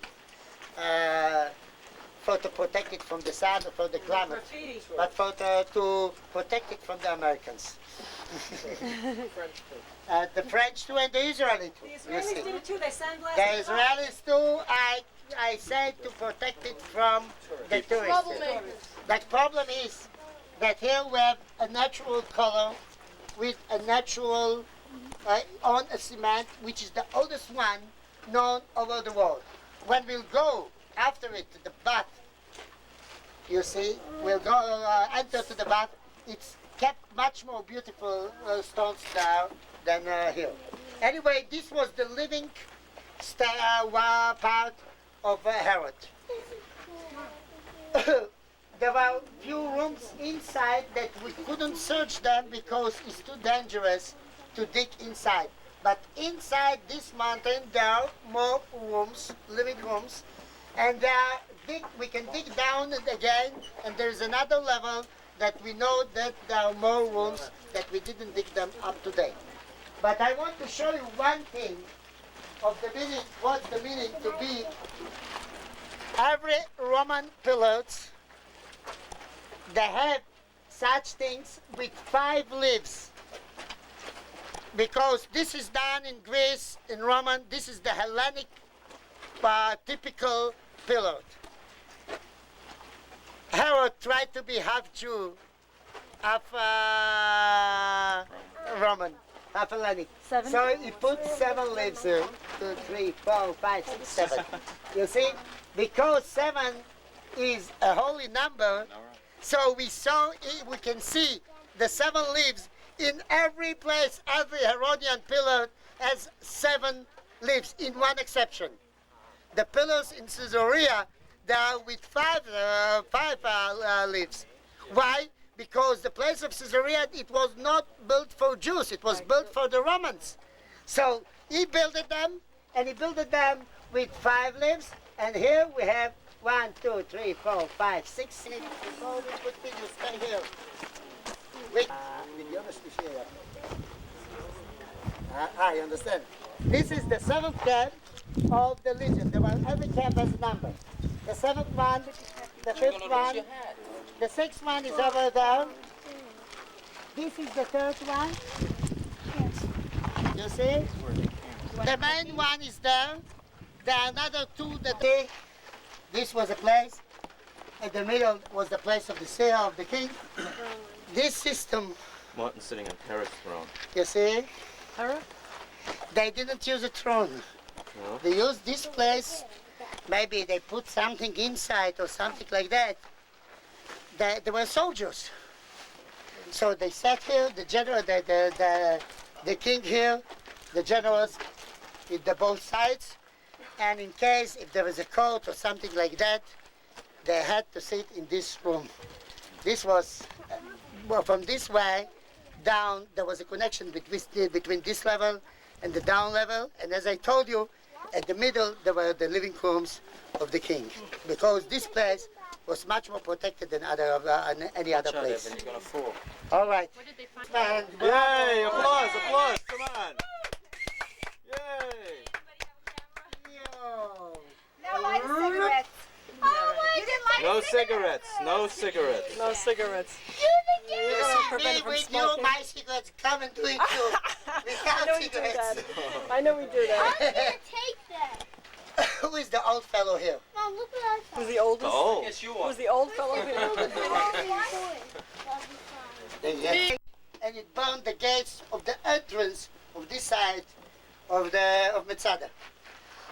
to protect it from the sun or from the climate, but to protect it from the Americans. The French too and the Israelis too. The Israelis did it too. They sandblasted the Israelis too. I said to protect it from the tourists. The problem is that here we have a natural color with a natural on a cement, which is the oldest one known over the world. When we'll go after it to the bath, you see, we'll go enter to the bath. It's kept much more beautiful stones there than here. Anyway, this was the living part of Herod. There were few rooms inside that we couldn't search them because it's too dangerous to dig inside. But inside this mountain there are more rooms, living rooms, and we can dig down again, and there's another level that we know that there are more rooms that we didn't dig them up today. But I want to show you one thing of the meaning, what's the meaning to be every Roman pillars. They have such things with 5 leaves. Because this is done in Greece, in Roman, this is the Hellenic typical pillar. Herod tried to be half Jew, half Roman, half Hellenic. So he put 7 leaves here. 2, 3, 4, 5, 6, 7. You see? Because 7 is a holy number, so we can see the 7 leaves in every place. Every Herodian pillar has 7 leaves, in one exception. The pillars in Caesarea, they are with 5 leaves. Why? Because the place of Caesarea, it was not built for Jews, it was built for the Romans. So he built them, and he built them with 5 leaves, and here we have 1, 2, 3, 4, 5, 6 leaves. So we continue, stay here. Wait. I understand. This is the 7th camp of the Legion. Every camp has a number. The 7th one, the 5th one, the 6th one is over there. This is the 3rd one. You see? The main one is there. There are another 2 that this was a place. In the middle was the place of the seer of the king. This system. Martin sitting on Herod's throne. You see? They didn't use a throne. No? They used this place. Maybe they put something inside or something like that. They were soldiers. So they sat here, the general, the king here, the generals, with the both sides. And in case if there was a court or something like that, they had to sit in this room. This was, well, from this way down, there was a connection between this level and the down level. And as I told you, at the middle, there were the living rooms of the king. Because this place was much more protected than any other place. You're gonna fall. All right. Yay! Applause! Applause! Come on! Yay! No light cigarettes. You didn't light No cigarettes! No cigarettes! No cigarettes. You see me with you, my cigarettes come and do it too. Without cigarettes. I know we do that. I'm gonna take that. Who is the old fellow here? Mom, look what I found. Who's the oldest? Oh. Who's the old fellow here? And it burned the gates of the entrance of this side of Metzada.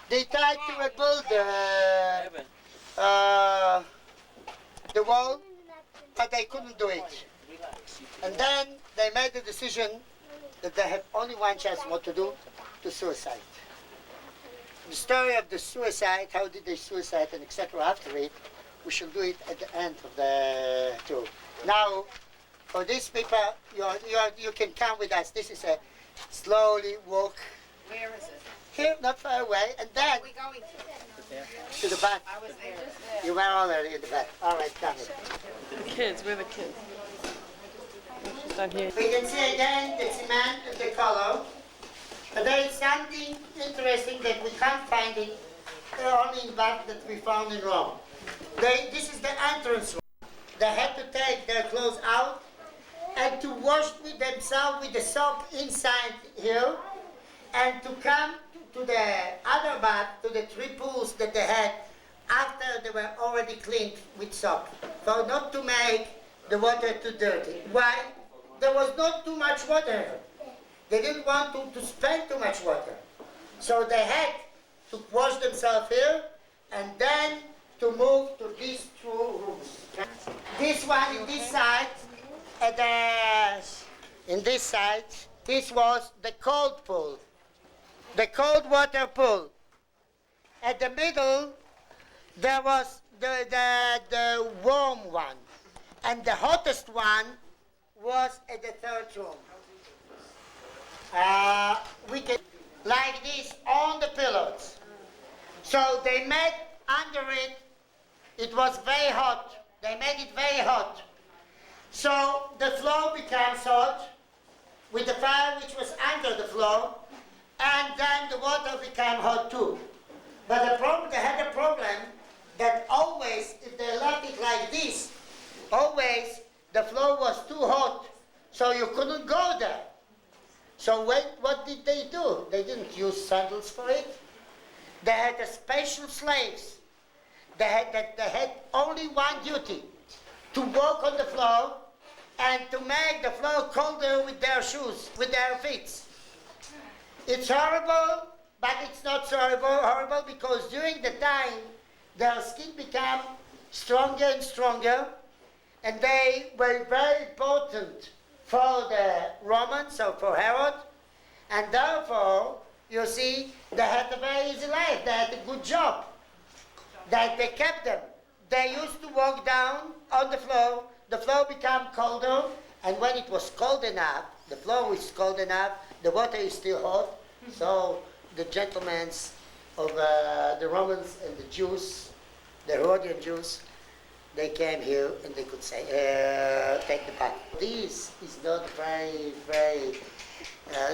They tried to rebuild the wall, but they couldn't do it. And then they made the decision that they have only one chance what to do, to suicide. The story of the suicide, how did they suicide and etc. after it, we shall do it at the end of the tour. Now, for these people, you can come with us. This is a slowly walk. Where is it? Here, not far away, and then Where are we going to the back. I was there. You were already in the back. All right, come here. The kids, where are the kids? We can see again the cement and the color. But there is something interesting that we can't find it only in back that we found in Rome. This is the entrance room. They had to take their clothes out and to wash with themselves with the soap inside here and to come to the other bath, to the 3 pools that they had after they were already cleaned with soap. So not to make the water too dirty. Why? There was not too much water. They didn't want to spend too much water. So they had to wash themselves here and then to move to these 2 rooms. This one in this side, in this side, this was the cold pool, the cold water pool. At the middle, there was the warm one, and the hottest one was at the 3rd room. We can, like this, on the pillows. So they made under it, it was very hot. They made it very hot. So the floor becomes hot with the fire which was under the floor, and then the water became hot too. But the problem, they had a problem that always, if they left it like this, always the floor was too hot, so you couldn't go there. So what did they do? They didn't use sandals for it. They had a special slaves. They had only one duty, to walk on the floor and to make the floor colder with their shoes, with their feet. It's horrible, but it's not so horrible because during the time their skin became stronger and stronger, and they were very important for the Romans or for Herod, and therefore, you see, they had a very easy life. They had a good job. That they kept them. They used to walk down on the floor became colder, and when it was cold enough, the floor is cold enough, the water is still hot, so the gentlemen of the Romans and the Jews, the Herodian Jews, they came here and they could say, take the bath. This is not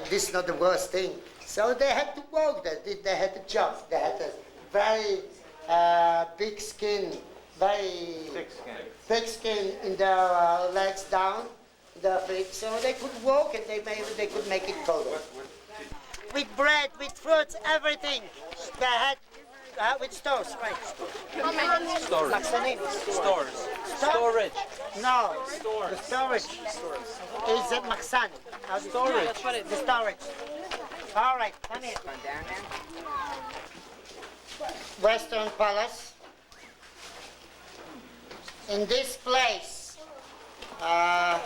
this is not the worst thing. So they had to walk there, they had a job, they had a very big skin, very thick skin in their legs down, their feet, so they could walk and they could make it colder. With bread, with fruits, everything. They had with stores, right? Storage. Stores. Storage. No, the storage is a Maksan. Storage. The storage. All right, come here. Western Palace. In this place, the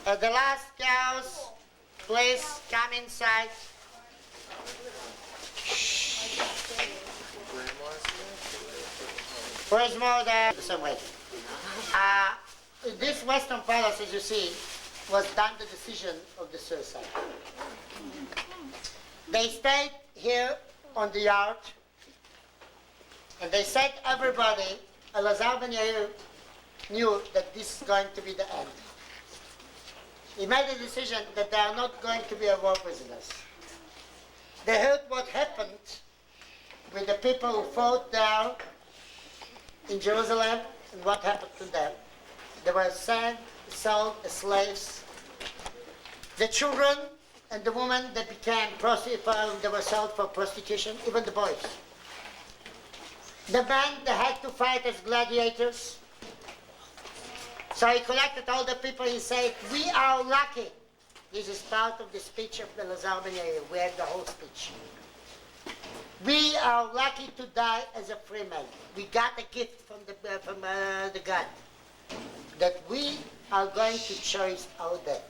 last cows, please come inside. Where's more there? Some way. This Western Palace, as you see, was done the decision of the suicide. They stayed here on the yard, and they said everybody, Elazar ben Yair knew that this is going to be the end. He made a decision that they are not going to be war prisoners. They heard what happened with the people who fought there in Jerusalem and what happened to them. They were sold as slaves. The children and the women that became prostitutes, they were sold for prostitution, even the boys. The men, they had to fight as gladiators. So he collected all the people. He said, "We are lucky." This is part of the speech of Elazar ben Yair. We had the whole speech. We are lucky to die as a free man. We got a gift from the God that we are going to choose our death.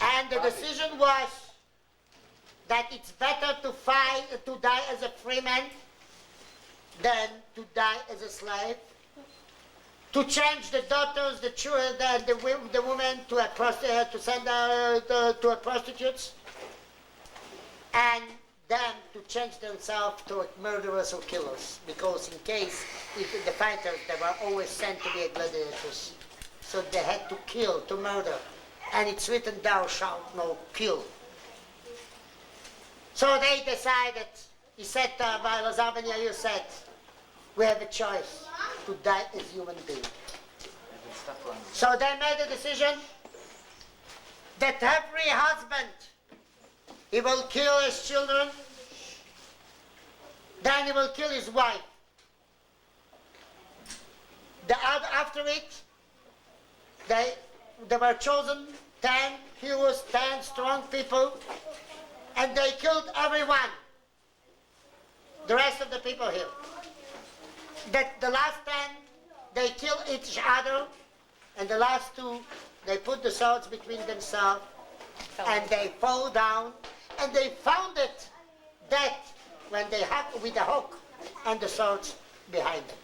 And the decision was that it's better to die as a free man than to die as a slave. To change the daughters, the children, the women to send to a prostitutes, and them to change themselves to murderers or killers, because in case if the fighters, they were always sent to be gladiators, so they had to kill, to murder, and it's written, "Thou shalt not kill." So they decided. He said, Elazar ben Yair said, "We have a choice to die as human beings." So they made a decision that every husband, he will kill his children, then he will kill his wife. After it, they were chosen 10 heroes, 10 strong people, and they killed everyone. The rest of the people here. That the last 10, they kill each other, and the last 2, they put the swords between themselves, and they fall down, and they found it dead when they hacked with the hook and the swords behind them.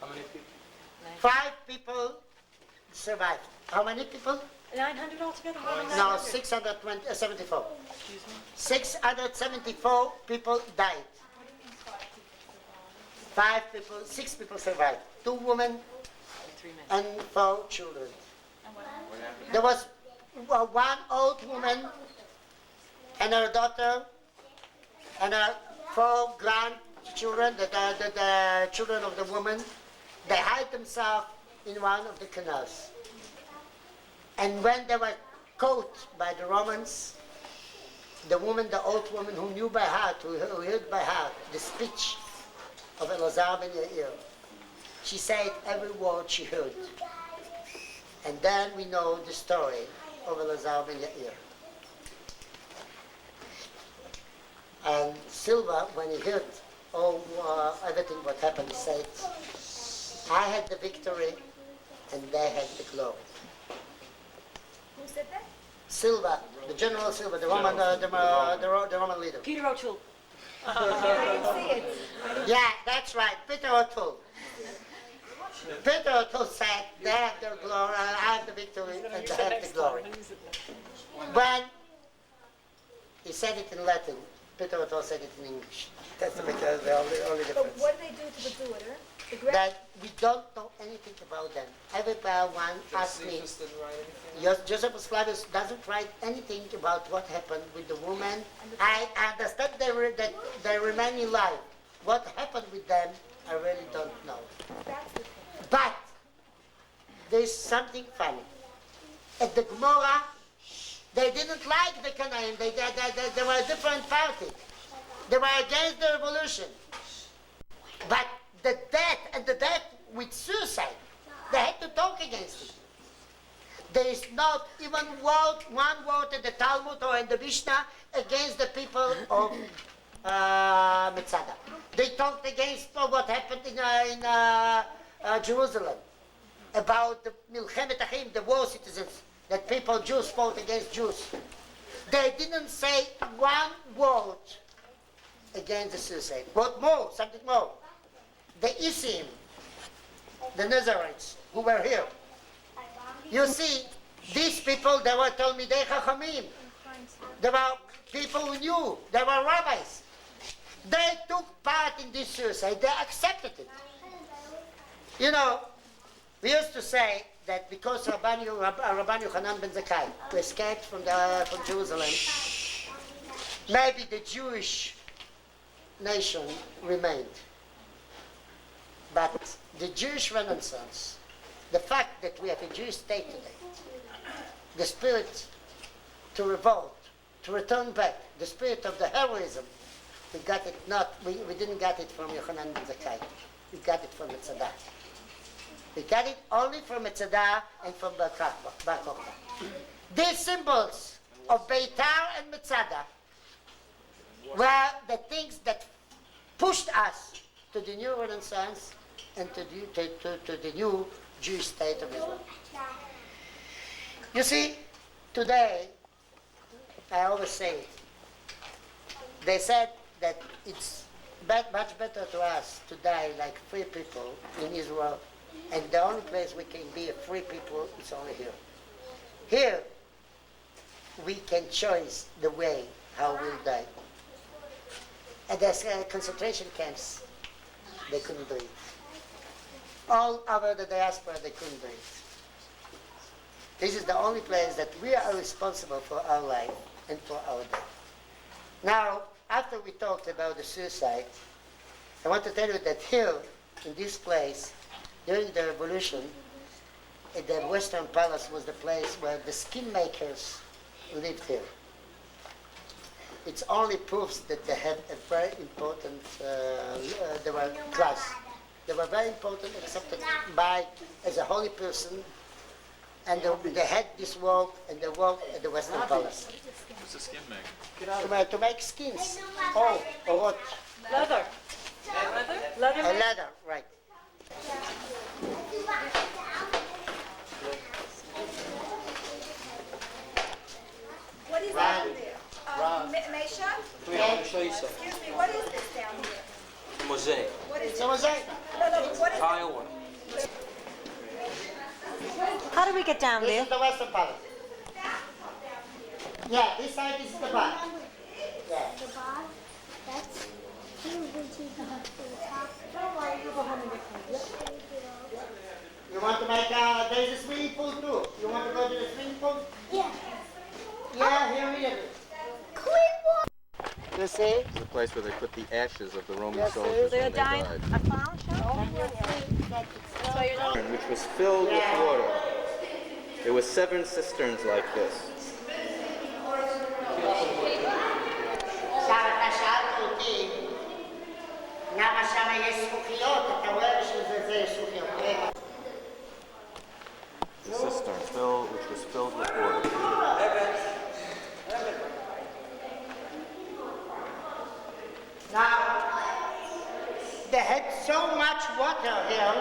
How many people? 5 people survived. How many people? 900 altogether? No, 674. Excuse me? 674 people died. 6 people survived. 2 women and 4 children. There was 1 old woman and her daughter and her 4 grandchildren, the children of the woman. They hid themselves in one of the canals. And when they were caught by the Romans, the woman, the old woman who knew by heart, who heard by heart the speech of Elazar ben Yair, she said every word she heard. And then we know the story of Elazar ben Yair. And Silva, when he heard everything what happened, he said, "I had the victory and they had the glory." Who said that? Silva, the General Silva, the Roman leader. Peter O'Toole. I didn't see it. Yeah, that's right, Peter O'Toole. Peter O'Toole said, "They have their glory, I have the victory, and they have the glory." When he said it in Latin, Peter O'Toole said it in English. That's the only difference. But what did they do to the daughter? That we don't know anything about them. Everyone asked me. Josephus Flavius doesn't write anything about what happened with the woman. I understand that they remain in life. What happened with them, I really don't know. But there's something funny. At the Gemara, they didn't like the Canaan. They were a different party. They were against the revolution. But the death with suicide, they had to talk against it. There is not even one word in the Talmud or in the Mishnah against the people of Metzada. They talked against what happened in Jerusalem, about the Milchemet Achim, the war citizens, that Jews fought against Jews. They didn't say one word against the suicide. What more? Something more. The Isim, the Nazarites, who were here. You see, these people, they were Talmidei Chachamim. They were people who knew. They were rabbis. They took part in this suicide. They accepted it. You know, we used to say that because Rabban Yochanan ben Zakkai, who escaped from Jerusalem, maybe the Jewish nation remained. But the Jewish Renaissance, the fact that we have a Jewish state today, the spirit to revolt, to return back, the spirit of the heroism, we didn't get it from Yochanan ben Zakkai, we got it from the Tzaddik. We got it only from Metzadah and from Bar Kokhba. These symbols of Beitar and Metzadah were the things that pushed us to the new Renaissance and to the new Jewish state of Israel. You see, today, I always say, they said that it's much better to us to die like free people in Israel, and the only place we can be a free people is only here. Here, we can choose the way how we'll die. At the concentration camps, they couldn't do it. All over the diaspora, they couldn't do it. This is the only place that we are responsible for our life and for our death. Now, after we talked about the suicide, I want to tell you that here, in this place, during the revolution, the Western Palace was the place where the skin makers lived here. It only proves that they had a very important, they were class. They were very important, accepted by as a holy person, and they had this work, and they worked at the Western Palace. What's a skin make? To make skins. Oh, or what? Leather. Leather? Leather, right. What is down there? Mesha? Excuse me, what is this down here? Mosaic. What is It's a mosaic. No, what is Tile one. How do we get down This there? is the Western Palace. Yeah, this side is the bar. Yeah. the bar? That's You want to make, there's a swimming pool too. You want to go to the swimming pool? Yeah. Yeah, here we are. You see? It's the place where they put the ashes of the Roman Yes, soldiers They're when they dying. died. A flower show? Which was filled with water. There were 7 cisterns like this. אתה שאלת אותי למה שם יש זכוכיות, אתה רואה שזה יש זכוכיות. The cistern which was filled with water. Now, they had so much water here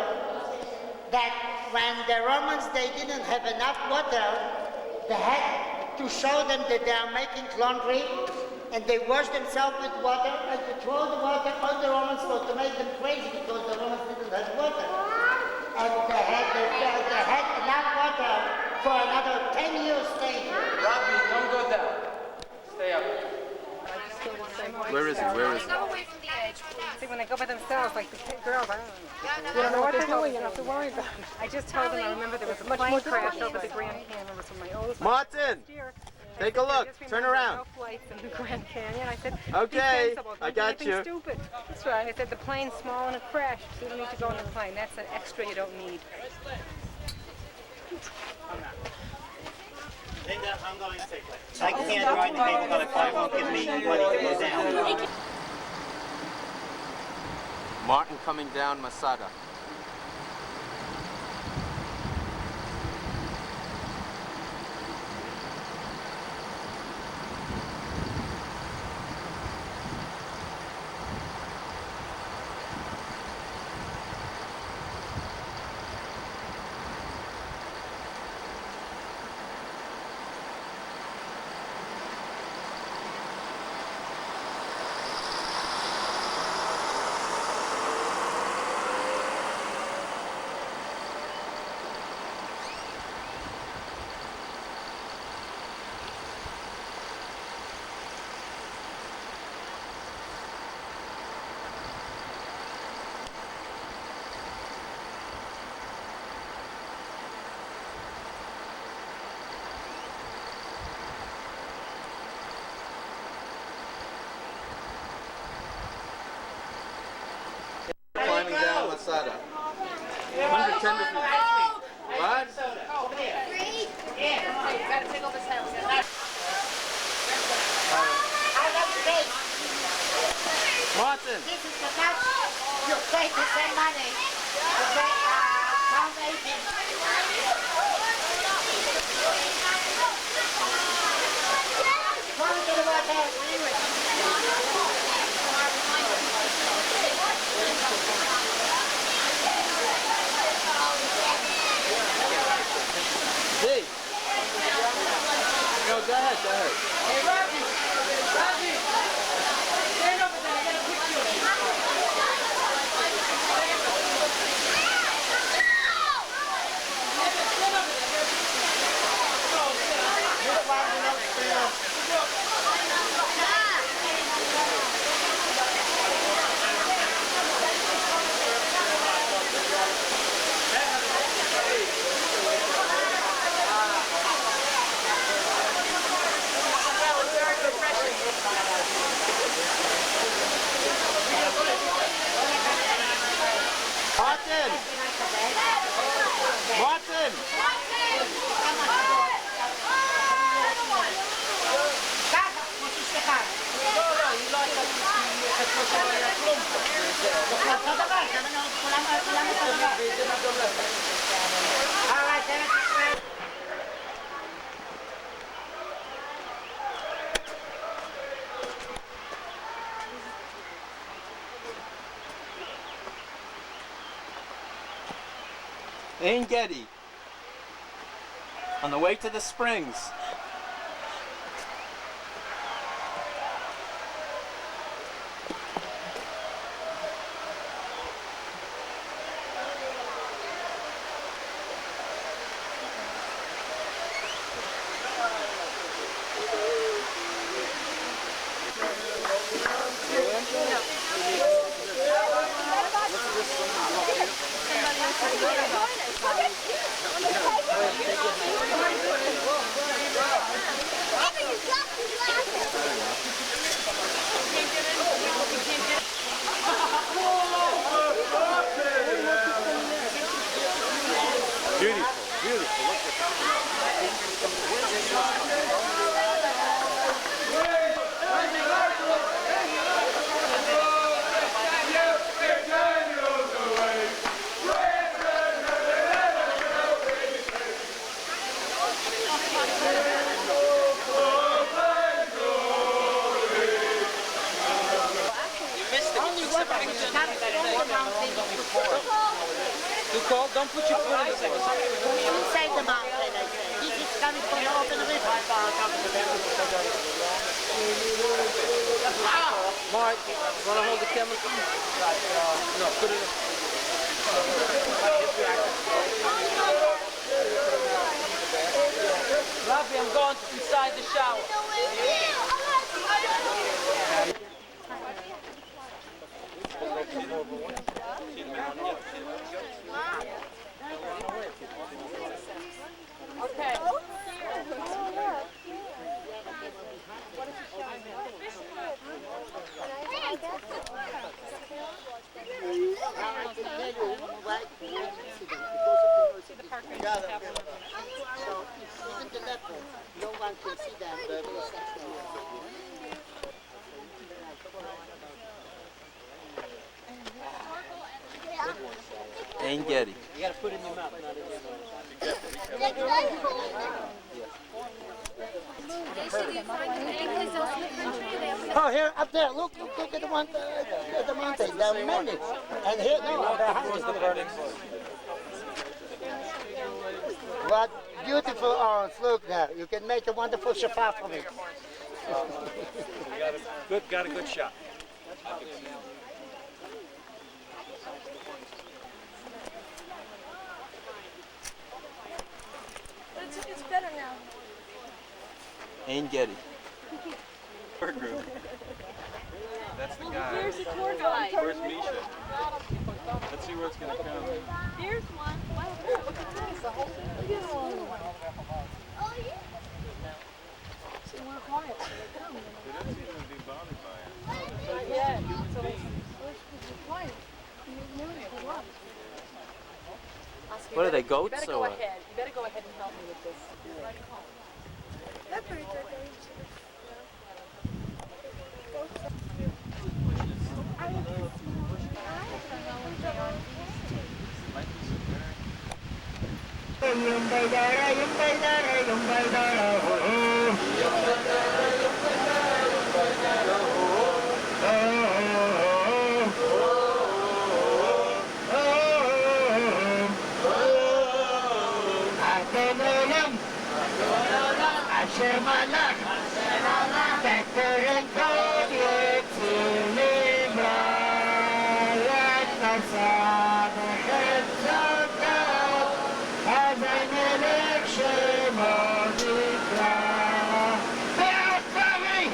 that when the Romans, they didn't have enough water, they had to show them that they are making laundry, and they wash themselves with water and to throw the water on the Romans to make them crazy because the Romans didn't have water. And they had enough water for another 10 years staying. Rabbi, don't go down. Stay up. Where is he? Where is he? See, when they go by themselves, like the girls, I don't know what they're doing. You don't have to worry about it. I just told them, I remember there was a plane crash over the Grand Canyon. It was from my oldest. Martin! Take a look. Turn around. No flights in the Grand Canyon. I said, Okay, be sensible. I Don't do got anything you. Stupid. That's right. I said the plane's small and it crashed, so you don't need to go in the plane. That's an extra you don't need. Linda, I'm going to take it. I can't ride the cable car if I won't give me money to go down. Martin coming down Masada. go ahead, go ahead. Hey, Robbie! Robbie! Stand over there, I got a picture of you. Martin! Martin! Ain Gedi. On the way to the springs. Beautiful, beautiful. Look at Don't put your foot in the Inside the mountain, I said. This is coming from the open river. Mark, want to hold the camera for me? No, put it in. Robbie, I'm going inside the shower. Okay. Even the leopard, no one can see them. Ain Gedi. You gotta put it in your mouth, not in your Oh, here, up there, look at the one, the mountain, there are many. And here, no, behind it. What beautiful arms, look there. You can make a wonderful shofar from it. got a good shot. It's better now. Ain Gedi. That's the guy. Here's the tour guide. Where's Misha? Let's see where it's going to come. Here's one. Wow, look at this. The whole thing. Look at oh, yeah. See, we're quiet. So they come. They don't seem to be bothered by it. Not yet. So we're quiet. What are they, goats You better or go what? ahead. You better go ahead and help me with this. Leopards are Hashem מלאך, בטרם כל יציר נברא, נסע בחפצותיו, אז אין מלך שמו נקרא. ואחרי,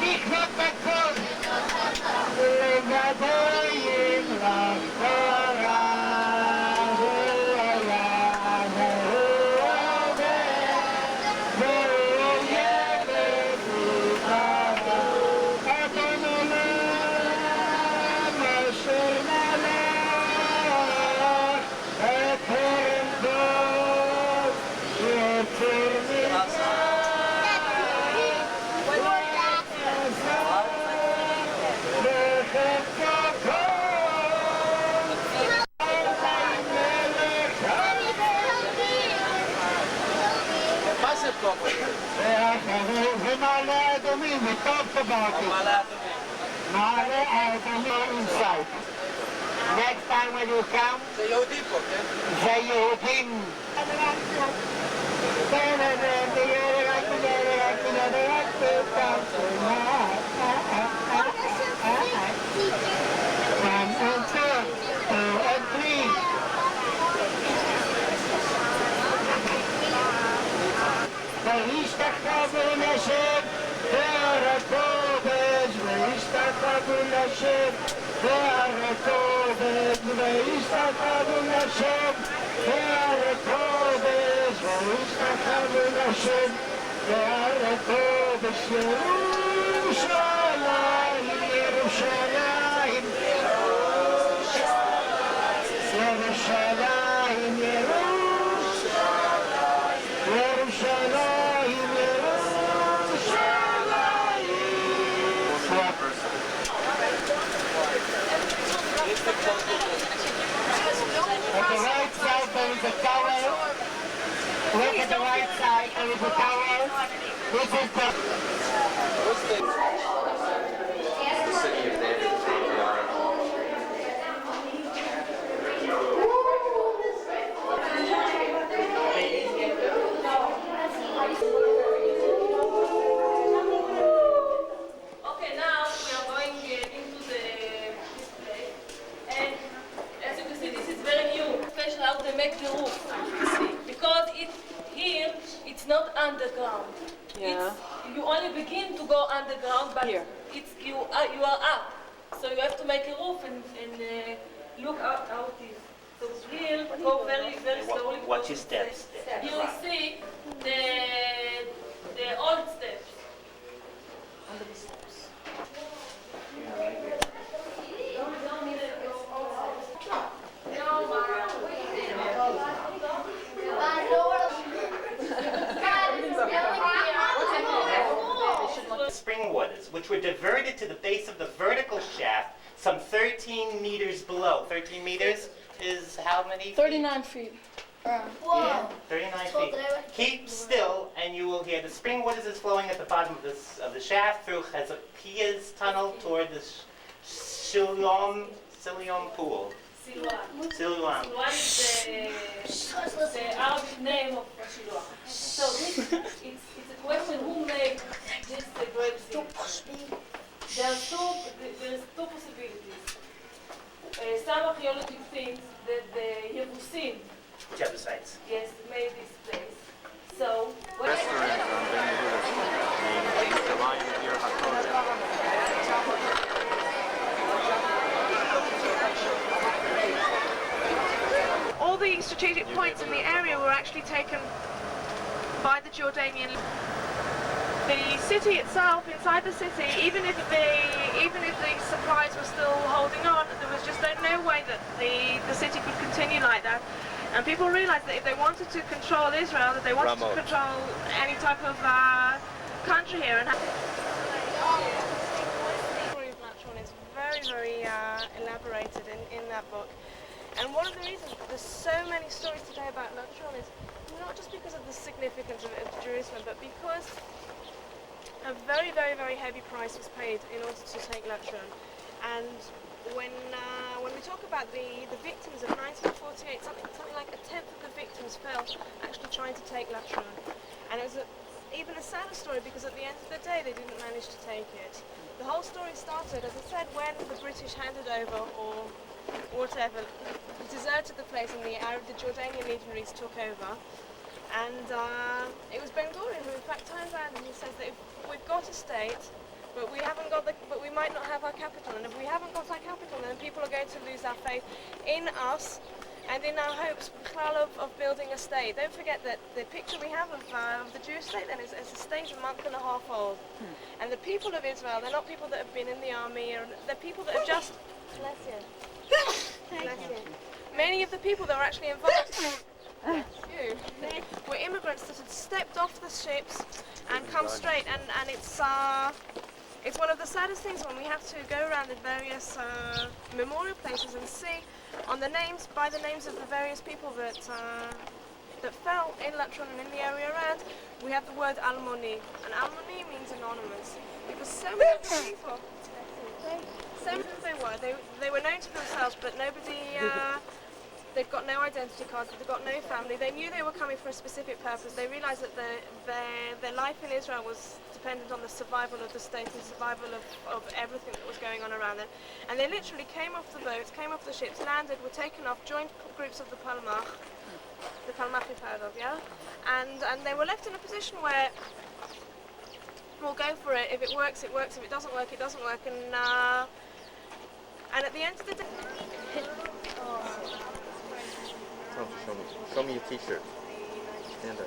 לקנות הכל, לגדיים לך תורה, והוא היה והוא עובד, והוא ילד ותודה. אדון עולם אשר מלך, בטרם כל יציר נברא, ומעלה אדומים, וטוב טבעתי. מעלה אדומים inside. Next time when you come, זה יהודים פה, כן? זה יהודים. One and two, two and three. וישתחוו לשם בהר הקודש, וישתחוו לשם בהר הקודש, וישתחוו לשם בהר הקודש, וישתחוו לשם בהר הקודש. ירושלים, ירושלים, ירושלים, ירושלים, At the right side there is a tower. Look at the right side, there is a tower. This is the... Okay, now we are going into this place, and as you can see, this is very new. Special how they make the roof, because here it's not underground. Yeah. It's, you only begin to go underground, but Here. it's you are up, so you have to make a roof and look out how it is. So here, go very slowly. What's your steps? You will see the old steps. Spring waters, which were diverted to the base of the vertical shaft, some 13 meters below. 13 meters is how many feet? 39 feet. Yeah, 39 feet. Keep still, and you will hear the spring waters is flowing at the bottom of the shaft through Hezekiah's tunnel toward the Siloam pool. Siloam. Siloam is the Arabic name of Shiloh. So this, it's a question who made this great thing. There's two possibilities. Some archaeology thinks that the Yebusim, Jebusites. yes, made this place. So what all the strategic points in the area were actually taken by the Jordanian. The city itself, inside the city, even if the supplies were still holding on, there was just no way that the city could continue like that. And people realized that if they wanted to control Israel, that they wanted to control any type of country here. And the story of Latron is very elaborated in that book. And one of the reasons there's so many stories today about Latron is not just because of the significance of Jerusalem, but because a very heavy price was paid in order to take Latron. And when we talk about the victims of 1948, something like a tenth of the victims fell actually trying to take Latron. And it was even a sadder story because at the end of the day they didn't manage to take it. The whole story started, as I said, when the British handed over or whatever, deserted the place and the Jordanian legionaries took over. And it was Ben Gurion who in fact turned around and he says that if we've got a state, but we might not have our capital, and if we haven't got our capital, then people are going to lose our faith in us and in our hopes of building a state. Don't forget that the picture we have of the Jewish state then is a state a month and a half old. And the people of Israel, they're not people that have been in the army, or they're people that have just... Bless you. Bless you. Many of the people that were actually involved were immigrants that had stepped off the ships and come straight, and it's one of the saddest things when we have to go around the various memorial places and see by the names of the various people that fell in Latron and in the area around, we have the word Almoni, and Almoni means anonymous, because so many people, they were known to themselves, but nobody, they've got no identity cards, they've got no family. They knew they were coming for a specific purpose. They realised that their life in Israel was dependent on the survival of the state and survival of everything that was going on around them. And they literally came off the boats, came off the ships, landed, were taken off, joined groups of the Palmach you've heard of, yeah? And they were left in a position where, we'll go for it, if it works, it works, if it doesn't work, it doesn't work, and at the end of the day... Show me your t-shirt. Stand up.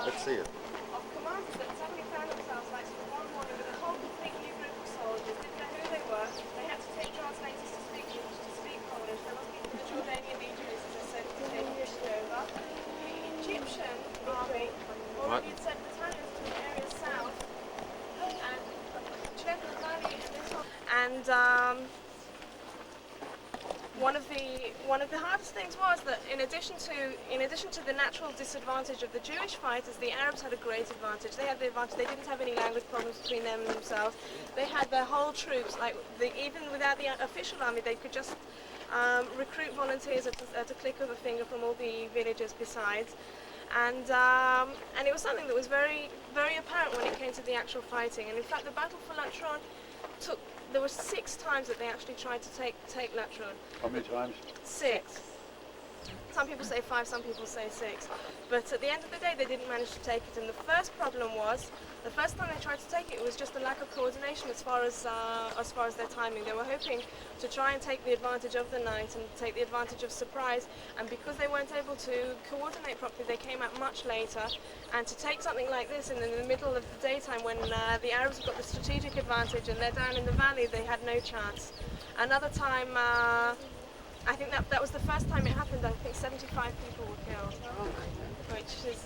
Let's see it. Of commanders that suddenly found themselves like one morning with a whole complete new group of soldiers, didn't know who they were. They had to take translators to speak English, to speak Polish. There must be the Jordanian legionaries, as I said, to take English over. The Egyptian army already had sent battalions to the area south, and checked the valley and this one. And one of the hardest things was that in addition to the natural disadvantage of the Jewish fighters, the Arabs had a great advantage. They had the advantage, they didn't have any language problems between them and themselves. They had their whole troops, even without the official army, they could just recruit volunteers at a click of a finger from all the villages besides. And it was something that was very, very apparent when it came to the actual fighting. And in fact, the battle for Latron there were 6 times that they actually tried to take Latron. How many times? 6. Some people say 5, some people say 6. But at the end of the day, they didn't manage to take it. And the first problem was, the first time they tried to take it was just a lack of coordination as far as their timing. They were hoping to try and take the advantage of the night and take the advantage of surprise. And because they weren't able to coordinate properly, they came out much later. And to take something like this in the middle of the daytime when the Arabs have got the strategic advantage and they're down in the valley, they had no chance. Another time, I think that was the first time it happened. I think 75 people were killed, which is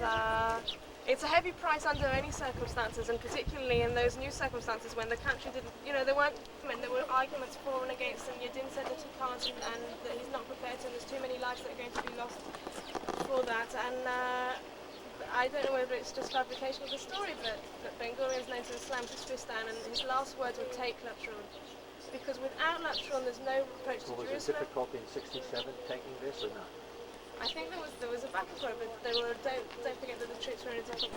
it's a heavy price under any circumstances, and particularly in those new circumstances when the country didn't, there were arguments for and against, and Yadin said that he can't, and that he's not prepared to, and there's too many lives that are going to be lost for that. And I don't know whether it's just fabrication of the story, but Ben Gurion is known to Islam Tristan, and his last words were take Latron. Because without Latron, there's no approach to Jerusalem. Was it difficult in '67 taking this or not? I think there was a battle for it, but don't forget that the troops were in a different.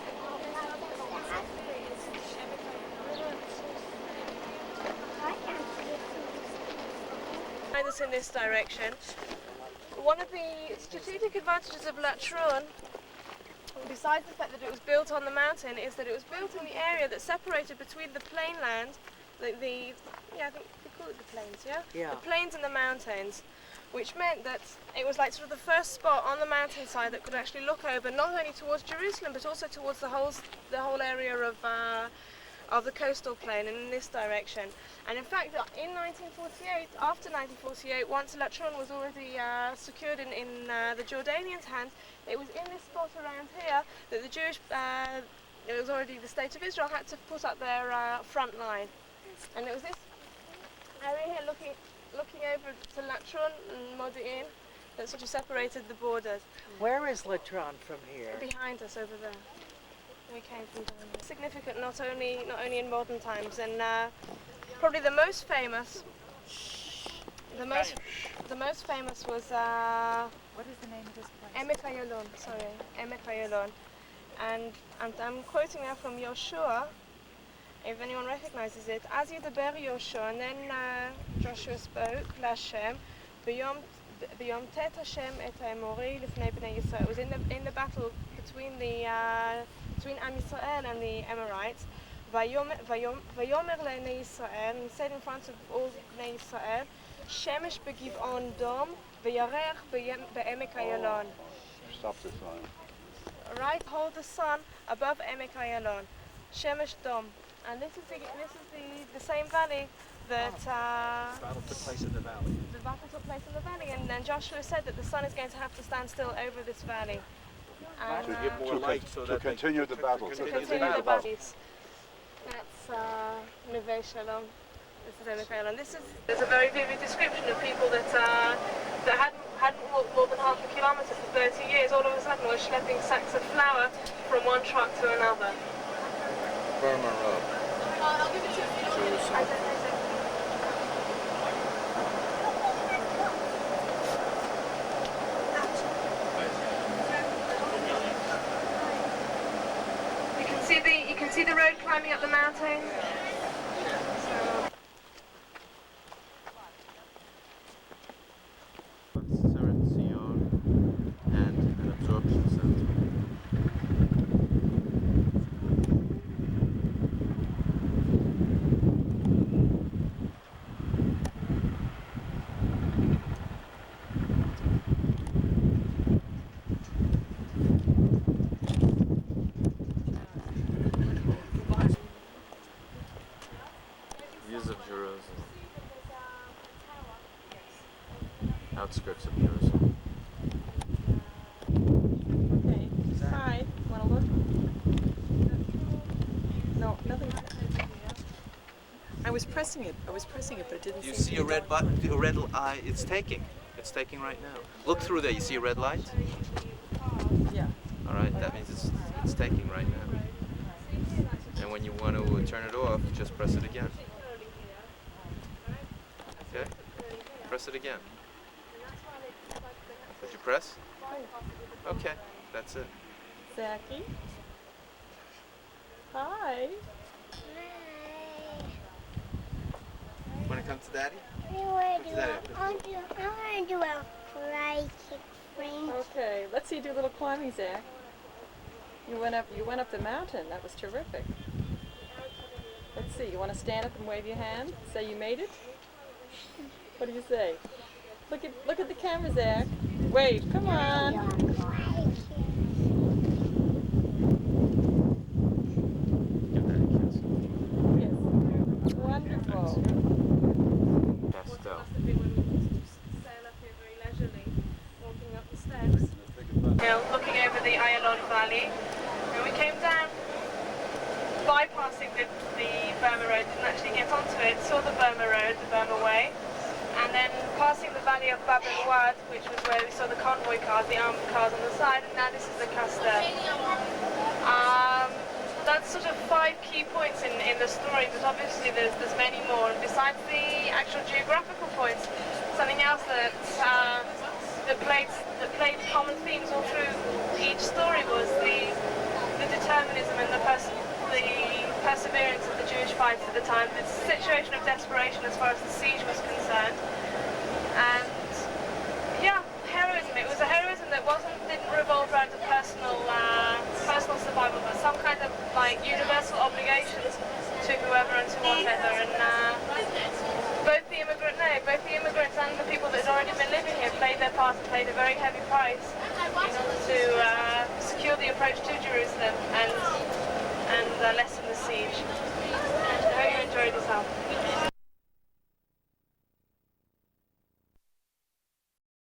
Us in this direction. One of the strategic advantages of Latron, besides the fact that it was built on the mountain, is that it was built in the area that separated between the plainland, I think they call it the plains, yeah? Yeah. The plains and the mountains, which meant that it was like sort of the first spot on the mountainside that could actually look over not only towards Jerusalem but also towards the whole area of the coastal plain and in this direction. And in fact, in 1948, after 1948, once Latron was already secured in the Jordanians' hands, it was in this spot around here that the Jewish, it was already the state of Israel, had to put up their front line. And it was this area here looking over to Latron and Modi'in that sort of separated the borders. Where is Latron from here? Behind us over there. We came from down there. Significant not only in modern times, and probably the most famous was What is the name of this place? Emek Ayalon, sorry, Emek Ayalon. And I'm quoting now from Yoshua, if anyone recognizes it. As Yedaber Yoshua, and then Joshua spoke, Lashem, B'yom tet Hashem et ha'emori lifnei b'nei Yisrael. It was in the battle between Am Yisrael and the Amorites. Vayomer le'nei Yisrael, and he said in front of all Bnei Yisrael, Shemesh b'giv'on dom, v'yarech be'emek Ayalon. Stop the sign. Right, hold the sun above Emek Ayalon, Shemesh Dom, and this is the same valley that The battle took place in the valley. the battle took place in the valley, and then Joshua said that the sun is going to have to stand still over this valley. And, To give more light so To that they continue the battle. to continue the battles. That's Neve Shalom. This is Emek Ayalon. There's a very vivid description of people that hadn't walked more than half a kilometre for 30 years. All of a sudden, were schlepping sacks of flour from one truck to another. Burma Road. I'll give it to you. You can see the road climbing up the mountain. Seren Sion and an absorption center. Views of Jerusalem. Outskirts of Jerusalem. Okay. Hi. Want to look? No, nothing. I was pressing it, but it didn't You seem see to a be red done. button, a red eye, it's taking. It's taking right now. Look through there, you see a red light? Yeah. All right, that means it's taking right now. And when you want to turn it off, just press it again. Okay? Press it again. Did you press? Okay, that's it. Zachy? Hi. Want to come to Daddy? I want to do a fry kick frame. Okay, let's see you do a little climbing, Zach. You went up the mountain. That was terrific. Let's see. You want to stand up and wave your hand? Say you made it? What do you say? Look at the camera, Zach. Wave. Come on. Yes. Wonderful. Pastel. Sail up here very leisurely, walking up the steps. Looking over the Ayalon Valley, and we came down, bypassing the Burma Road, didn't actually get onto it, saw the Burma Road, the Burma Way, and then passing the valley of Bab el Wad, which was where we saw the convoy cars, the armed cars on the side, and now this is the Kastel. That's sort of 5 key points in the story, but obviously there's many more. And besides the actual geographical points, something else that played common themes all through each story was the determinism and the perseverance of the Jewish fights at the time, the situation of desperation as far as the siege was concerned. And